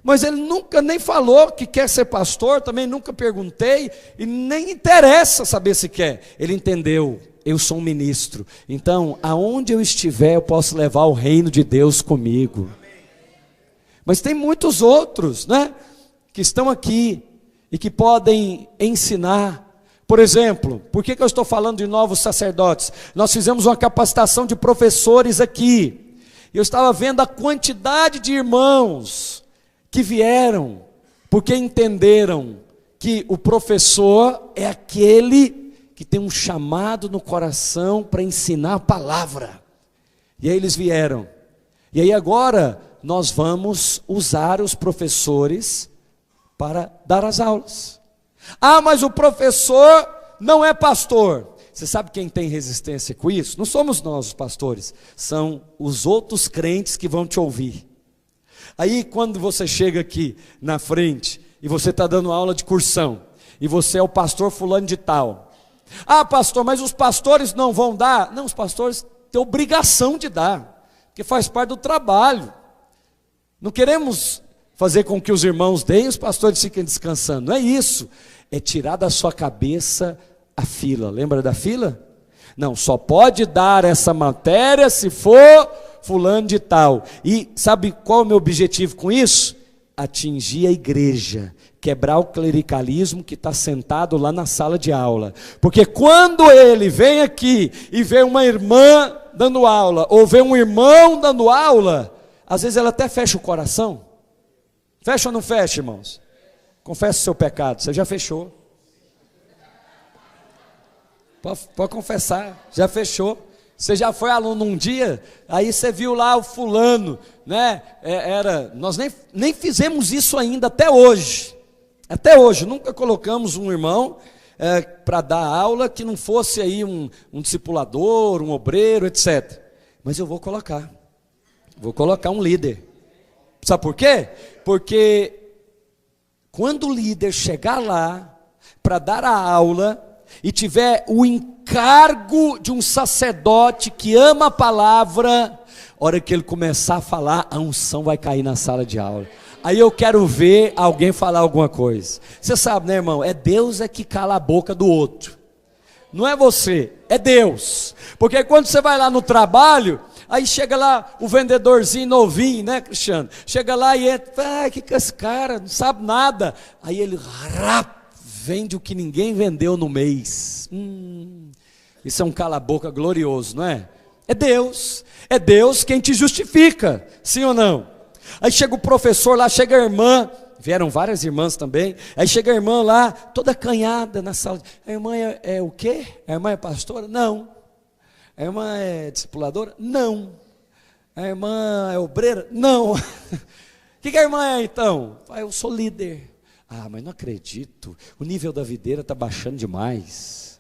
Mas ele nunca nem falou que quer ser pastor, também nunca perguntei, e nem interessa saber se quer. Ele entendeu, eu sou um ministro, então aonde eu estiver eu posso levar o reino de Deus comigo. Mas tem muitos outros, né, que estão aqui e que podem ensinar. Por exemplo, por que eu estou falando de novos sacerdotes? Nós fizemos uma capacitação de professores aqui, eu estava vendo a quantidade de irmãos que vieram, porque entenderam que o professor é aquele que tem um chamado no coração para ensinar a palavra. E aí eles vieram. E aí agora nós vamos usar os professores para dar as aulas. Ah, mas o professor não é pastor. Você sabe quem tem resistência com isso? Não somos nós os pastores, são os outros crentes que vão te ouvir. Aí quando você chega aqui na frente, e você está dando aula de cursão, e você é o pastor fulano de tal. Ah, pastor, mas os pastores não vão dar? Não, os pastores têm obrigação de dar, porque faz parte do trabalho. Não queremos fazer com que os irmãos deem, os pastores fiquem descansando, não é isso. É tirar da sua cabeça a fila, lembra da fila? Não, só pode dar essa matéria se for fulano de tal. E sabe qual é o meu objetivo com isso? Atingir a igreja, quebrar o clericalismo que está sentado lá na sala de aula. Porque quando ele vem aqui e vê uma irmã dando aula, ou vê um irmão dando aula, às vezes ela até fecha o coração. Fecha ou não fecha, irmãos? Confessa o seu pecado, você já fechou. Pode confessar, já fechou. Você já foi aluno um dia, aí você viu lá o fulano, né? Nós nem fizemos isso ainda até hoje. Até hoje, nunca colocamos um irmão para dar aula que não fosse aí um discipulador, um obreiro, etc. Mas eu vou colocar um líder. Sabe por quê? Porque quando o líder chegar lá para dar a aula e tiver o encargo de um sacerdote que ama a palavra, a hora que ele começar a falar, a unção vai cair na sala de aula. Aí eu quero ver alguém falar alguma coisa. Você sabe, né, irmão? É Deus que cala a boca do outro. Não é você, é Deus. Porque quando você vai lá no trabalho, aí chega lá o vendedorzinho novinho, né, Cristiano? Chega lá e entra, que esse cara não sabe nada. Aí ele vende o que ninguém vendeu no mês. Isso é um cala-boca glorioso, não é? É Deus quem te justifica, sim ou não? Aí chega o professor lá, chega a irmã, vieram várias irmãs também, aí chega a irmã lá, toda acanhada na sala. A irmã é o quê? A irmã é pastora? Não. A irmã é discipuladora? Não. A irmã é obreira? Não. O que a irmã é então? Eu sou líder. Ah, mas não acredito, o nível da videira está baixando demais.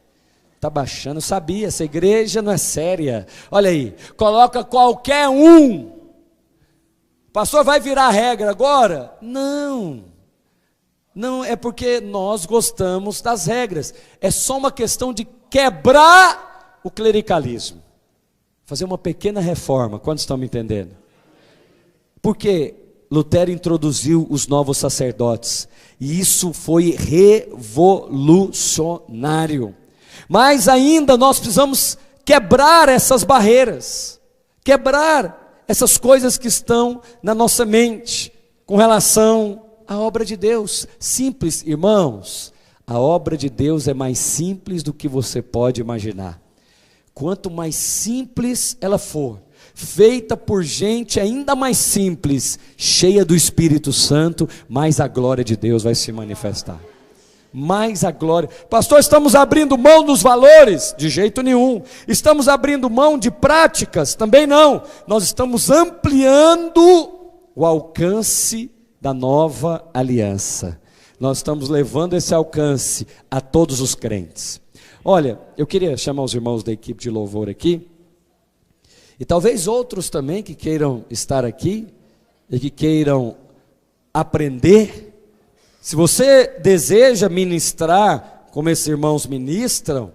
Está baixando, eu sabia, essa igreja não é séria. Olha aí, coloca qualquer um. Pastor, vai virar regra agora? Não, é porque nós gostamos das regras. É só uma questão de quebrar o clericalismo. Fazer uma pequena reforma, quantos estão me entendendo? Porque Lutero introduziu os novos sacerdotes, e isso foi revolucionário. Mas ainda nós precisamos quebrar essas barreiras, quebrar essas coisas que estão na nossa mente, com relação à obra de Deus. Simples, irmãos, a obra de Deus é mais simples do que você pode imaginar. Quanto mais simples ela for, feita por gente ainda mais simples, cheia do Espírito Santo, mais a glória de Deus vai se manifestar. Mais a glória. Pastor, estamos abrindo mão dos valores? De jeito nenhum. Estamos abrindo mão de práticas? Também não. Nós estamos ampliando o alcance da nova aliança. Nós estamos levando esse alcance a todos os crentes. Olha, eu queria chamar os irmãos da equipe de louvor aqui, e talvez outros também que queiram estar aqui, e que queiram aprender. Se você deseja ministrar como esses irmãos ministram,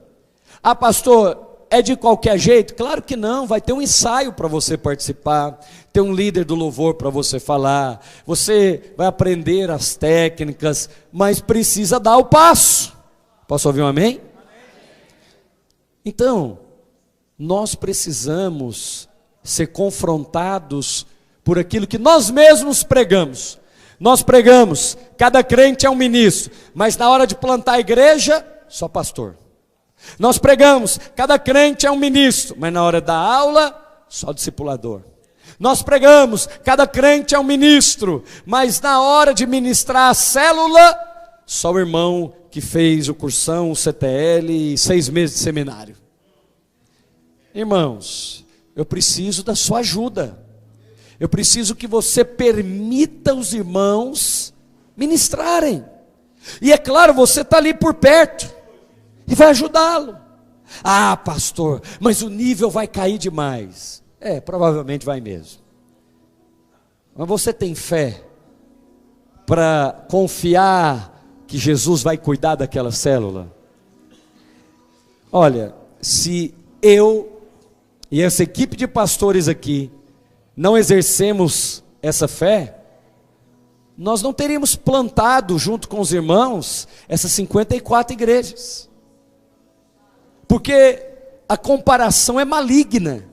pastor, é de qualquer jeito? Claro que não, vai ter um ensaio para você participar, tem um líder do louvor para você falar, você vai aprender as técnicas, mas precisa dar o passo. Posso ouvir um amém? Então, nós precisamos ser confrontados por aquilo que nós mesmos pregamos. Nós pregamos, cada crente é um ministro, mas na hora de plantar a igreja, só pastor. Nós pregamos, cada crente é um ministro, mas na hora da aula, só discipulador. Nós pregamos, cada crente é um ministro, mas na hora de ministrar a célula, só o irmão que fez o cursão, o CTL e 6 meses de seminário. Irmãos, eu preciso da sua ajuda. Eu preciso que você permita os irmãos ministrarem. E é claro, você está ali por perto e vai ajudá-lo. Pastor, mas o nível vai cair demais. Provavelmente vai mesmo. Mas você tem fé para confiar que Jesus vai cuidar daquela célula? Olha, se eu e essa equipe de pastores aqui não exercemos essa fé, nós não teríamos plantado junto com os irmãos essas 54 igrejas. Porque a comparação é maligna.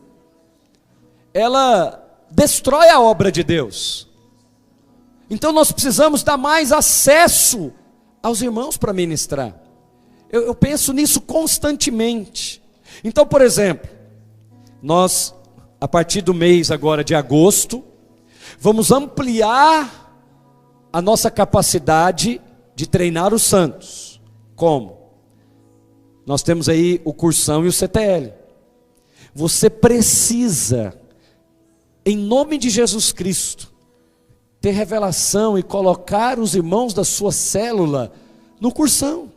Ela destrói a obra de Deus. Então nós precisamos dar mais acesso aos irmãos para ministrar. Eu penso nisso constantemente. Então, por exemplo, nós, a partir do mês agora de agosto, vamos ampliar a nossa capacidade de treinar os santos. Como? Nós temos aí o cursão e o CTL. Você precisa, em nome de Jesus Cristo, ter revelação e colocar os irmãos da sua célula no cursão.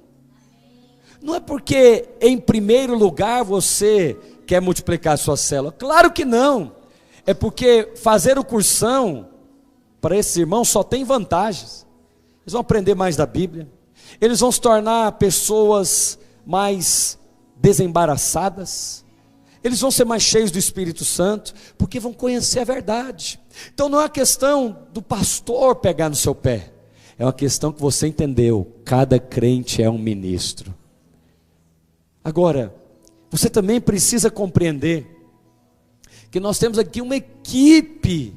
Não é porque em primeiro lugar você quer multiplicar a sua célula. Claro que não. É porque fazer o cursão para esses irmãos só tem vantagens. Eles vão aprender mais da Bíblia. Eles vão se tornar pessoas mais desembaraçadas. Eles vão ser mais cheios do Espírito Santo, porque vão conhecer a verdade. Então não é uma questão do pastor pegar no seu pé. É uma questão que você entendeu. Cada crente é um ministro. Agora, você também precisa compreender que nós temos aqui uma equipe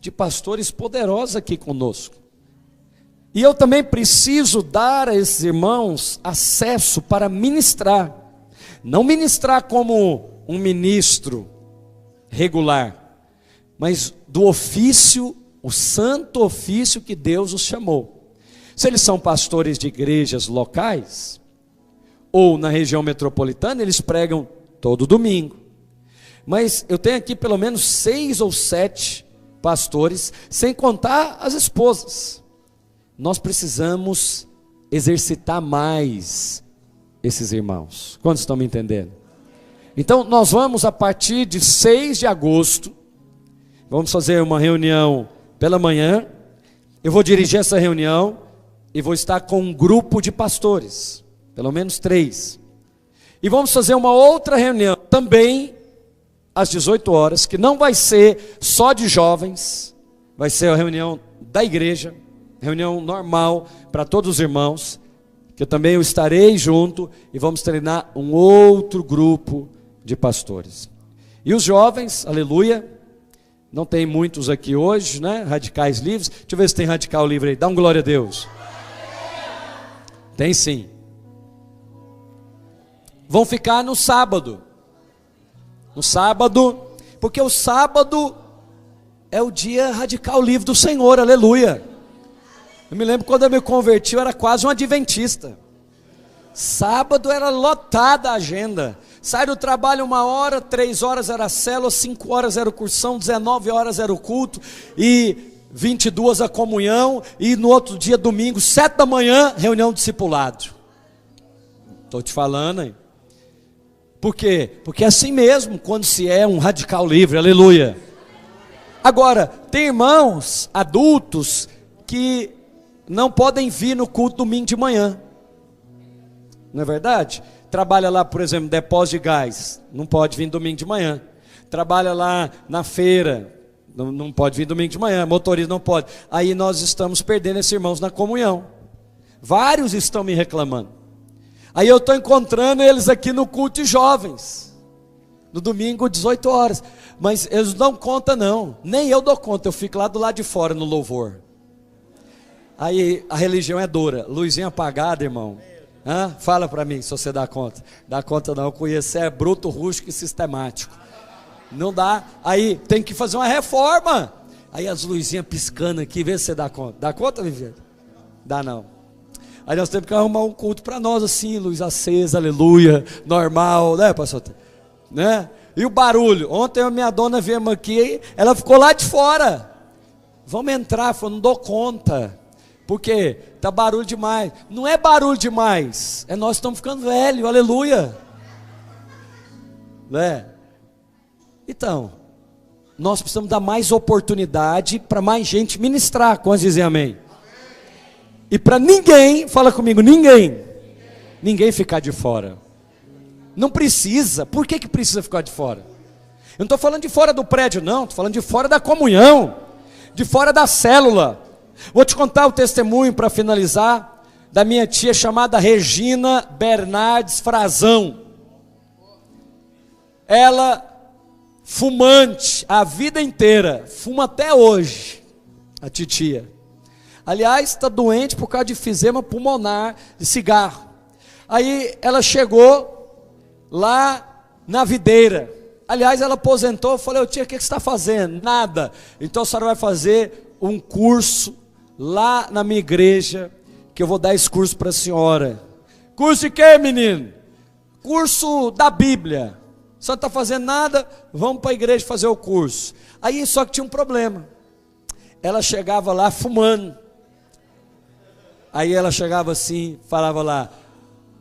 de pastores poderosa aqui conosco. E eu também preciso dar a esses irmãos acesso para ministrar. Não ministrar como um ministro regular, mas do ofício, o santo ofício que Deus os chamou. Se eles são pastores de igrejas locais, ou na região metropolitana, eles pregam todo domingo. Mas eu tenho aqui pelo menos 6 ou 7 pastores, sem contar as esposas. Nós precisamos exercitar mais esses irmãos. Quantos estão me entendendo? Então nós vamos, a partir de 6 de agosto, vamos fazer uma reunião pela manhã. Eu vou dirigir essa reunião e vou estar com um grupo de pastores, pelo menos 3. E vamos fazer uma outra reunião também às 18 horas, que não vai ser só de jovens, vai ser a reunião da igreja, reunião normal para todos os irmãos, que eu também estarei junto, e vamos treinar um outro grupo de pastores. E os jovens, aleluia, não tem muitos aqui hoje, né? Radicais livres. Deixa eu ver se tem radical livre aí, dá um glória a Deus. Tem sim. Vão ficar no sábado. No sábado, porque o sábado é o dia radical livre do Senhor, aleluia. Eu me lembro quando eu me converti, eu era quase um adventista. Sábado era lotada a agenda. Sai do trabalho 1 hora, 3 horas era a célula, 5 horas era o cursão, 19 horas era o culto. E 22 a comunhão, e no outro dia, domingo, 7 da manhã, reunião de discipulado. Estou te falando, hein? Por quê? Porque é assim mesmo, quando se é um radical livre, aleluia. Agora, tem irmãos adultos que não podem vir no culto domingo de manhã, não é verdade? Trabalha lá, por exemplo, depósito de gás, não pode vir domingo de manhã. Trabalha lá na feira, não pode vir domingo de manhã. Motorista não pode. Aí nós estamos perdendo esses irmãos na comunhão. Vários estão me reclamando. Aí eu estou encontrando eles aqui no culto de jovens, no domingo, 18 horas. Mas eles não contam não, nem eu dou conta, eu fico lá do lado de fora no louvor. Aí a religião é dura, luzinha apagada, irmão. Fala para mim se você dá conta. Dá conta não, eu conheço, é bruto, rústico e sistemático. Não dá, aí tem que fazer uma reforma. Aí as luzinhas piscando aqui, vê se você dá conta. Dá conta, Viviane? Dá não. Aí nós temos que arrumar um culto para nós assim, luz acesa, aleluia, normal, né, pastor? Né? E o barulho, ontem a minha dona veio aqui, ela ficou lá de fora. Vamos entrar, falou, não dou conta. Por quê? Está barulho demais. Não é barulho demais, é nós estamos ficando velhos, aleluia. Né? Então, nós precisamos dar mais oportunidade para mais gente ministrar, quantos dizem amém? E para ninguém, fala comigo, ninguém ficar de fora. Não precisa. Por que precisa ficar de fora? Eu não estou falando de fora do prédio não, estou falando de fora da comunhão, de fora da célula. Vou te contar o testemunho para finalizar, da minha tia chamada Regina Bernardes Frazão. Ela, fumante, a vida inteira, fuma até hoje, a titia. Aliás, está doente por causa de enfisema pulmonar, de cigarro. Aí ela chegou lá na videira. Aliás, ela aposentou. Eu falei, tia, o que você está fazendo? Nada. Então a senhora vai fazer um curso lá na minha igreja, que eu vou dar esse curso para a senhora. Curso de quê, menino? Curso da Bíblia. A senhora não está fazendo nada? Vamos para a igreja fazer o curso. Aí só que tinha um problema. Ela chegava lá fumando. Aí ela chegava assim, falava lá,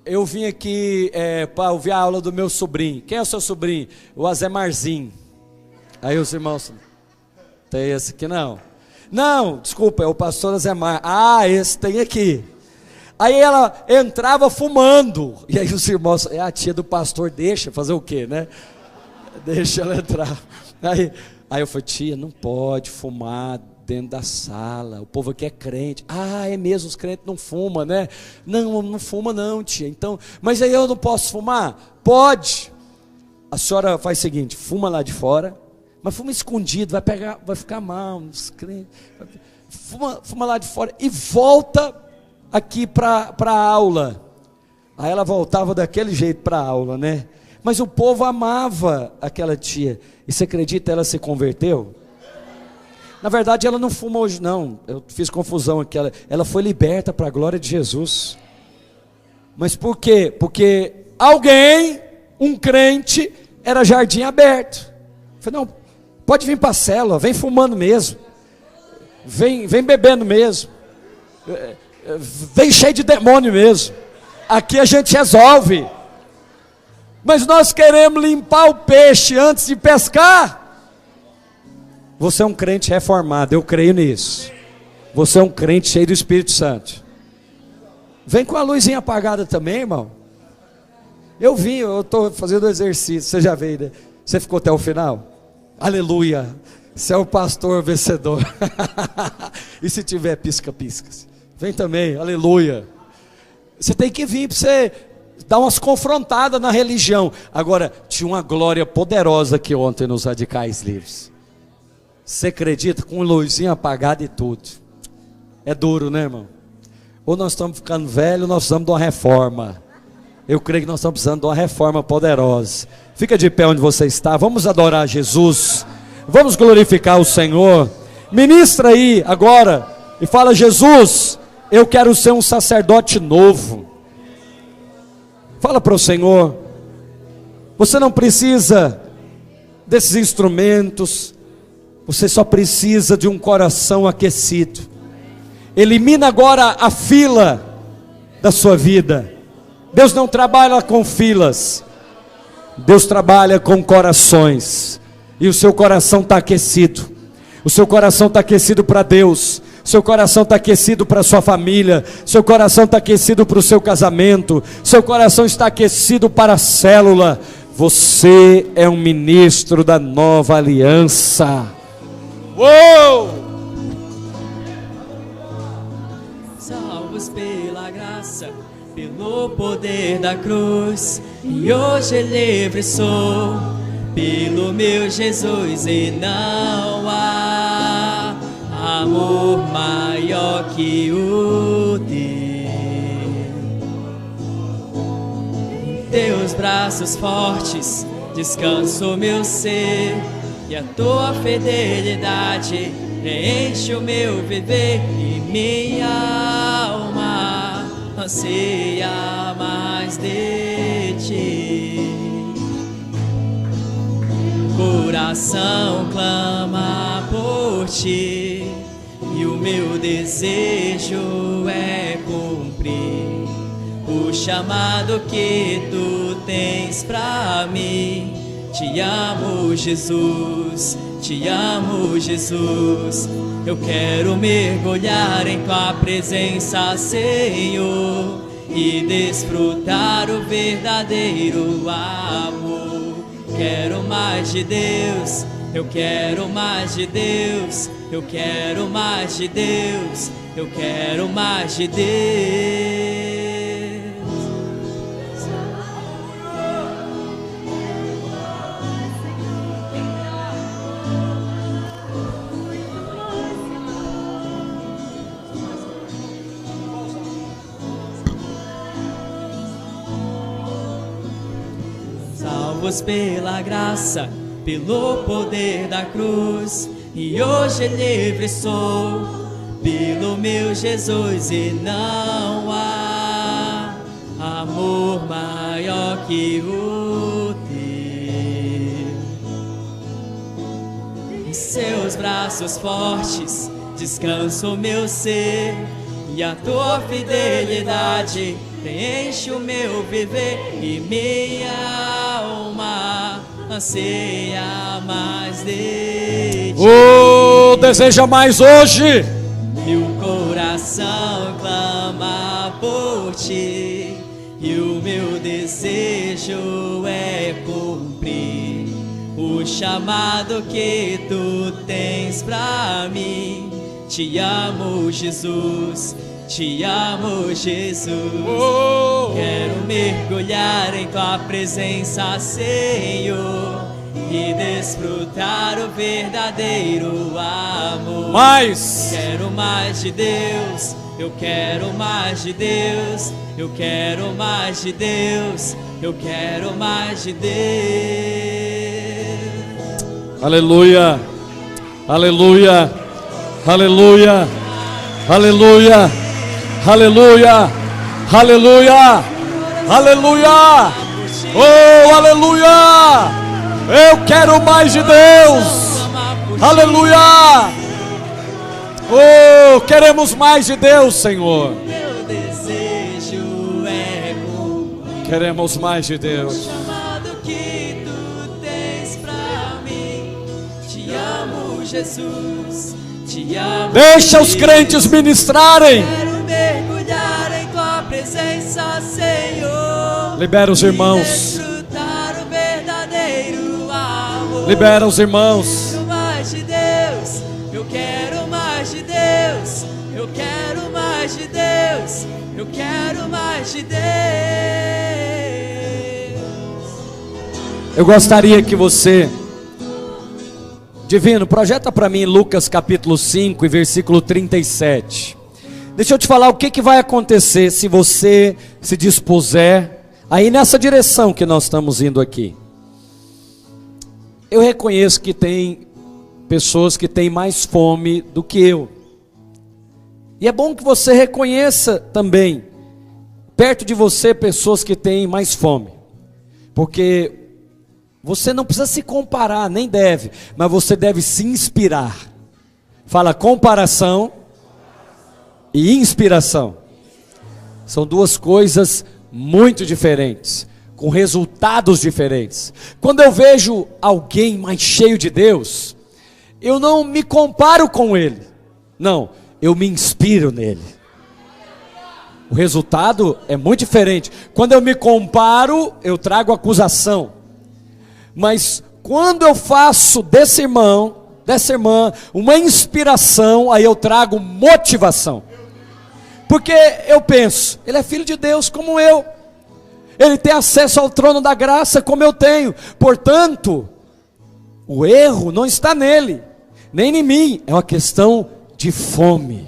eu vim aqui para ouvir a aula do meu sobrinho. Quem é o seu sobrinho? O Azemarzinho. Aí os irmãos, tem esse aqui não? Não, desculpa, é o pastor Azemar. Ah, esse tem aqui. Aí ela entrava fumando. E aí os irmãos, é a tia do pastor, deixa fazer o quê, né? Deixa ela entrar. Aí eu falei, tia, não pode fumar dentro da sala, o povo aqui é crente. Ah, é mesmo, os crentes não fumam, né? Não fuma não, tia. Então, mas aí eu não posso fumar? Pode. A senhora faz o seguinte, fuma lá de fora, mas fuma escondido, vai ficar mal, os crentes. Fuma lá de fora e volta aqui para a aula. Aí ela voltava daquele jeito para a aula, né? Mas o povo amava aquela tia. E você acredita, ela se converteu? Na verdade ela não fuma hoje não, eu fiz confusão aqui, ela foi liberta para a glória de Jesus. Mas por quê? Porque alguém, um crente, era jardim aberto. Eu falei, não, pode vir para a célula, vem fumando mesmo, vem bebendo mesmo, vem cheio de demônio mesmo, aqui a gente resolve. Mas nós queremos limpar o peixe antes de pescar. Você é um crente reformado, eu creio nisso. Você é um crente cheio do Espírito Santo. Vem com a luzinha apagada também, irmão. Eu estou fazendo exercício, você já veio, né? Você ficou até o final? Aleluia, você é o pastor vencedor. E se tiver pisca-piscas? Vem também, aleluia. Você tem que vir para você dar umas confrontadas na religião. Agora, tinha uma glória poderosa aqui ontem nos Radicais Livres. Você acredita? Com luzinha apagada e tudo. É duro, né, irmão? Ou nós estamos ficando velhos, ou nós precisamos de uma reforma. Eu creio que nós estamos precisando de uma reforma poderosa. Fica de pé onde você está. Vamos adorar Jesus. Vamos glorificar o Senhor. Ministra aí agora e fala: Jesus, eu quero ser um sacerdote novo. Fala para o Senhor. Você não precisa desses instrumentos. Você só precisa de um coração aquecido. Elimina agora a fila da sua vida. Deus não trabalha com filas. Deus trabalha com corações. E o seu coração está aquecido. O seu coração está aquecido para Deus. Seu coração está aquecido para a sua família. Seu coração está aquecido para o seu casamento. Seu coração está aquecido para a célula. Você é um ministro da nova aliança. Uou! Salvos pela graça, pelo poder da cruz, e hoje livre sou, pelo meu Jesus, e não há amor maior que o teu. Em teus braços fortes descanso meu ser, e a tua fidelidade enche o meu viver, e minha alma anseia mais de ti. Coração clama por ti, e o meu desejo é cumprir o chamado que tu tens pra mim. Te amo, Jesus, te amo, Jesus. Eu quero mergulhar em tua presença, Senhor, e desfrutar o verdadeiro amor. Quero mais de Deus, eu quero mais de Deus, eu quero mais de Deus, eu quero mais de Deus. Salvos pela graça, pelo poder da cruz, e hoje livre sou, pelo meu Jesus, e não há amor maior que o teu. Em seus braços fortes descanso o meu ser, e a tua fidelidade enche o meu viver, e minha alma anseia mais de ti. Oh, deseja mais hoje. Meu coração clama por ti, e o meu desejo é cumprir o chamado que tu tens pra mim. Te amo, Jesus, te amo, Jesus. Quero mergulhar em tua presença, Senhor, e desfrutar o verdadeiro amor. Mais. Quero mais de Deus, eu quero mais de Deus, eu quero mais de Deus, eu quero mais de Deus. Aleluia, aleluia, aleluia, aleluia, aleluia, aleluia, aleluia, oh, aleluia. Eu quero mais de Deus, aleluia. Oh, queremos mais de Deus, Senhor. Meu desejo é cumprir, Queremos mais de o Deus. chamado que tu tens pra mim. Te amo, Jesus, te amo. Deixa os crentes ministrarem. Quero mergulhar em tua presença, Senhor. Libera os irmãos. Desfrutar o verdadeiro amor. Libera os irmãos. Quero mais de Deus, eu quero mais de Deus, eu quero mais de Deus, eu quero mais de Deus. Eu gostaria que você, Divino, projeta para mim Lucas capítulo 5 e versículo 37. Deixa eu te falar o que vai acontecer se você se dispuser aí nessa direção que nós estamos indo aqui. Eu reconheço que tem pessoas que têm mais fome do que eu. E é bom que você reconheça também, perto de você, pessoas que têm mais fome. Porque Você não precisa se comparar, nem deve, mas você deve se inspirar. Fala comparação e inspiração. São duas coisas muito diferentes, com resultados diferentes. Quando eu vejo alguém mais cheio de Deus, eu não me comparo com ele. Não, eu me inspiro nele. O resultado é muito diferente. Quando eu me comparo, eu trago acusação. Mas quando eu faço desse irmão, dessa irmã, uma inspiração, aí eu trago motivação. Porque eu penso, ele é filho de Deus como eu. Ele tem acesso ao trono da graça como eu tenho. Portanto, o erro não está nele, nem em mim. É uma questão de fome.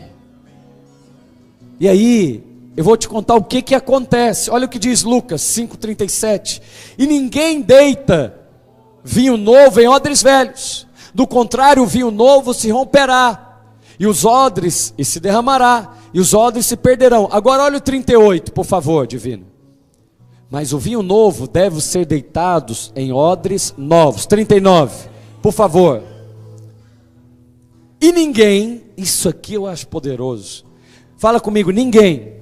E aí, eu vou te contar o que acontece. Olha o que diz Lucas 5,37. E ninguém deita vinho novo em odres velhos. Do contrário, o vinho novo se romperá, e os odres, e se derramará, e os odres se perderão. Agora olha o 38, por favor, divino. Mas o vinho novo deve ser deitado em odres novos. 39, por favor. E ninguém, isso aqui eu acho poderoso. Fala comigo, ninguém.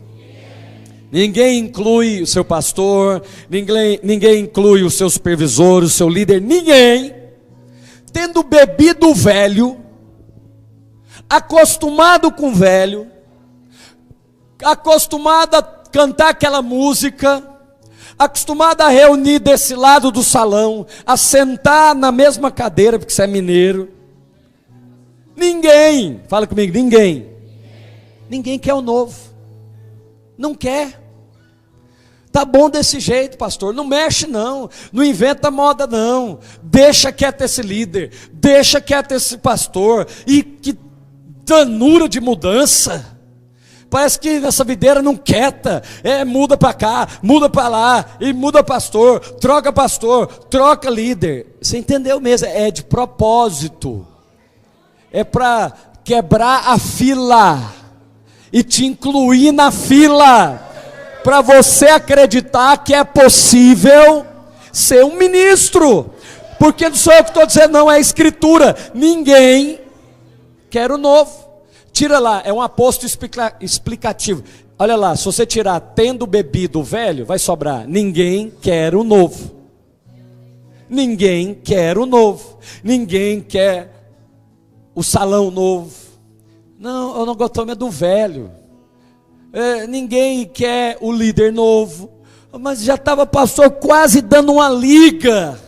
Ninguém inclui o seu pastor, ninguém inclui o seu supervisor, o seu líder, ninguém, tendo bebido o velho, acostumado com o velho, acostumado a cantar aquela música, acostumado a reunir desse lado do salão, a sentar na mesma cadeira, porque você é mineiro. Ninguém, fala comigo, ninguém quer o novo, não quer. Tá bom desse jeito, pastor, não mexe não inventa moda não, deixa quieto esse líder, deixa quieto esse pastor, e que danura de mudança, parece que nessa videira não quieta, muda para cá, muda para lá, e muda pastor, troca líder, você entendeu mesmo, é de propósito, é para quebrar a fila, e te incluir na fila, para você acreditar que é possível ser um ministro, porque não sou eu que estou dizendo não, é a escritura, ninguém quer o novo, tira lá, é um aposto explicativo, olha lá, se você tirar tendo bebido o velho, vai sobrar, ninguém quer o novo, ninguém quer o salão novo, não, eu não gosto mesmo do velho, ninguém quer o líder novo, mas já estava pastor quase dando uma liga.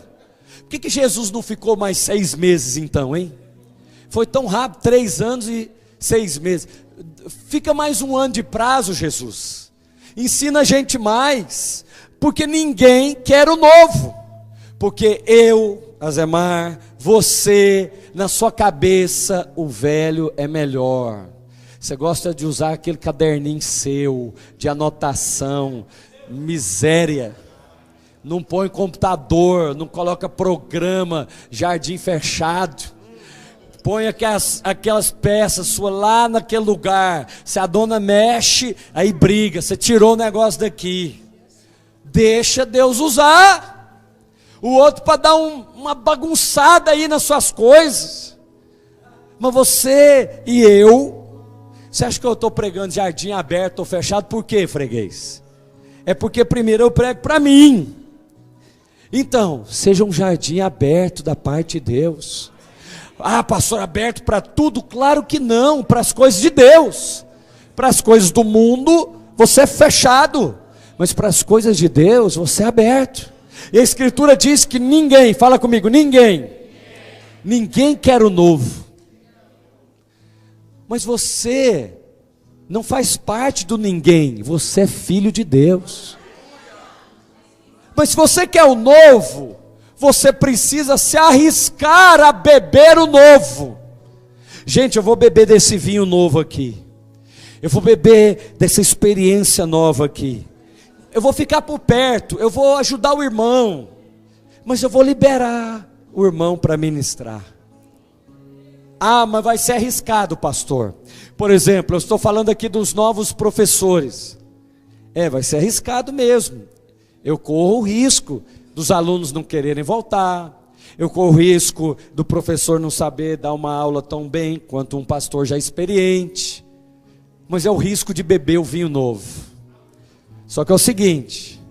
Por que Jesus não ficou mais 6 meses então, hein? Foi tão rápido, 3 anos e 6 meses, fica mais 1 ano de prazo, Jesus, ensina a gente mais, porque ninguém quer o novo, porque eu, Azemar, você, na sua cabeça, o velho é melhor. Você gosta de usar aquele caderninho seu, de anotação, miséria. Não põe computador, não coloca programa, jardim fechado. Põe aquelas peças suas lá naquele lugar. Se a dona mexe, aí briga. Você tirou o negócio daqui. Deixa Deus usar. O outro para dar uma bagunçada aí nas suas coisas. Mas você e eu... Você acha que eu estou pregando jardim aberto ou fechado? Por quê, freguês? É porque primeiro eu prego para mim. Então, seja um jardim aberto da parte de Deus. Ah, pastor, aberto para tudo? Claro que não, para as coisas de Deus. Para as coisas do mundo, você é fechado. Mas para as coisas de Deus, você é aberto. E a Escritura diz que ninguém, fala comigo, ninguém quer o novo. Mas você não faz parte do ninguém, você é filho de Deus. Mas se você quer o novo, você precisa se arriscar a beber o novo. Gente, eu vou beber desse vinho novo aqui, eu vou beber dessa experiência nova aqui, eu vou ficar por perto, eu vou ajudar o irmão, mas eu vou liberar o irmão para ministrar. Ah, mas vai ser arriscado, pastor. Por exemplo, eu estou falando aqui dos novos professores. Vai ser arriscado mesmo. Eu corro o risco dos alunos não quererem voltar, eu corro o risco do professor não saber dar uma aula tão bem quanto um pastor já experiente, mas é o risco de beber o vinho novo. Só que é o seguinte,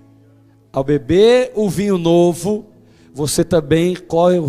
ao beber o vinho novo, você também corre o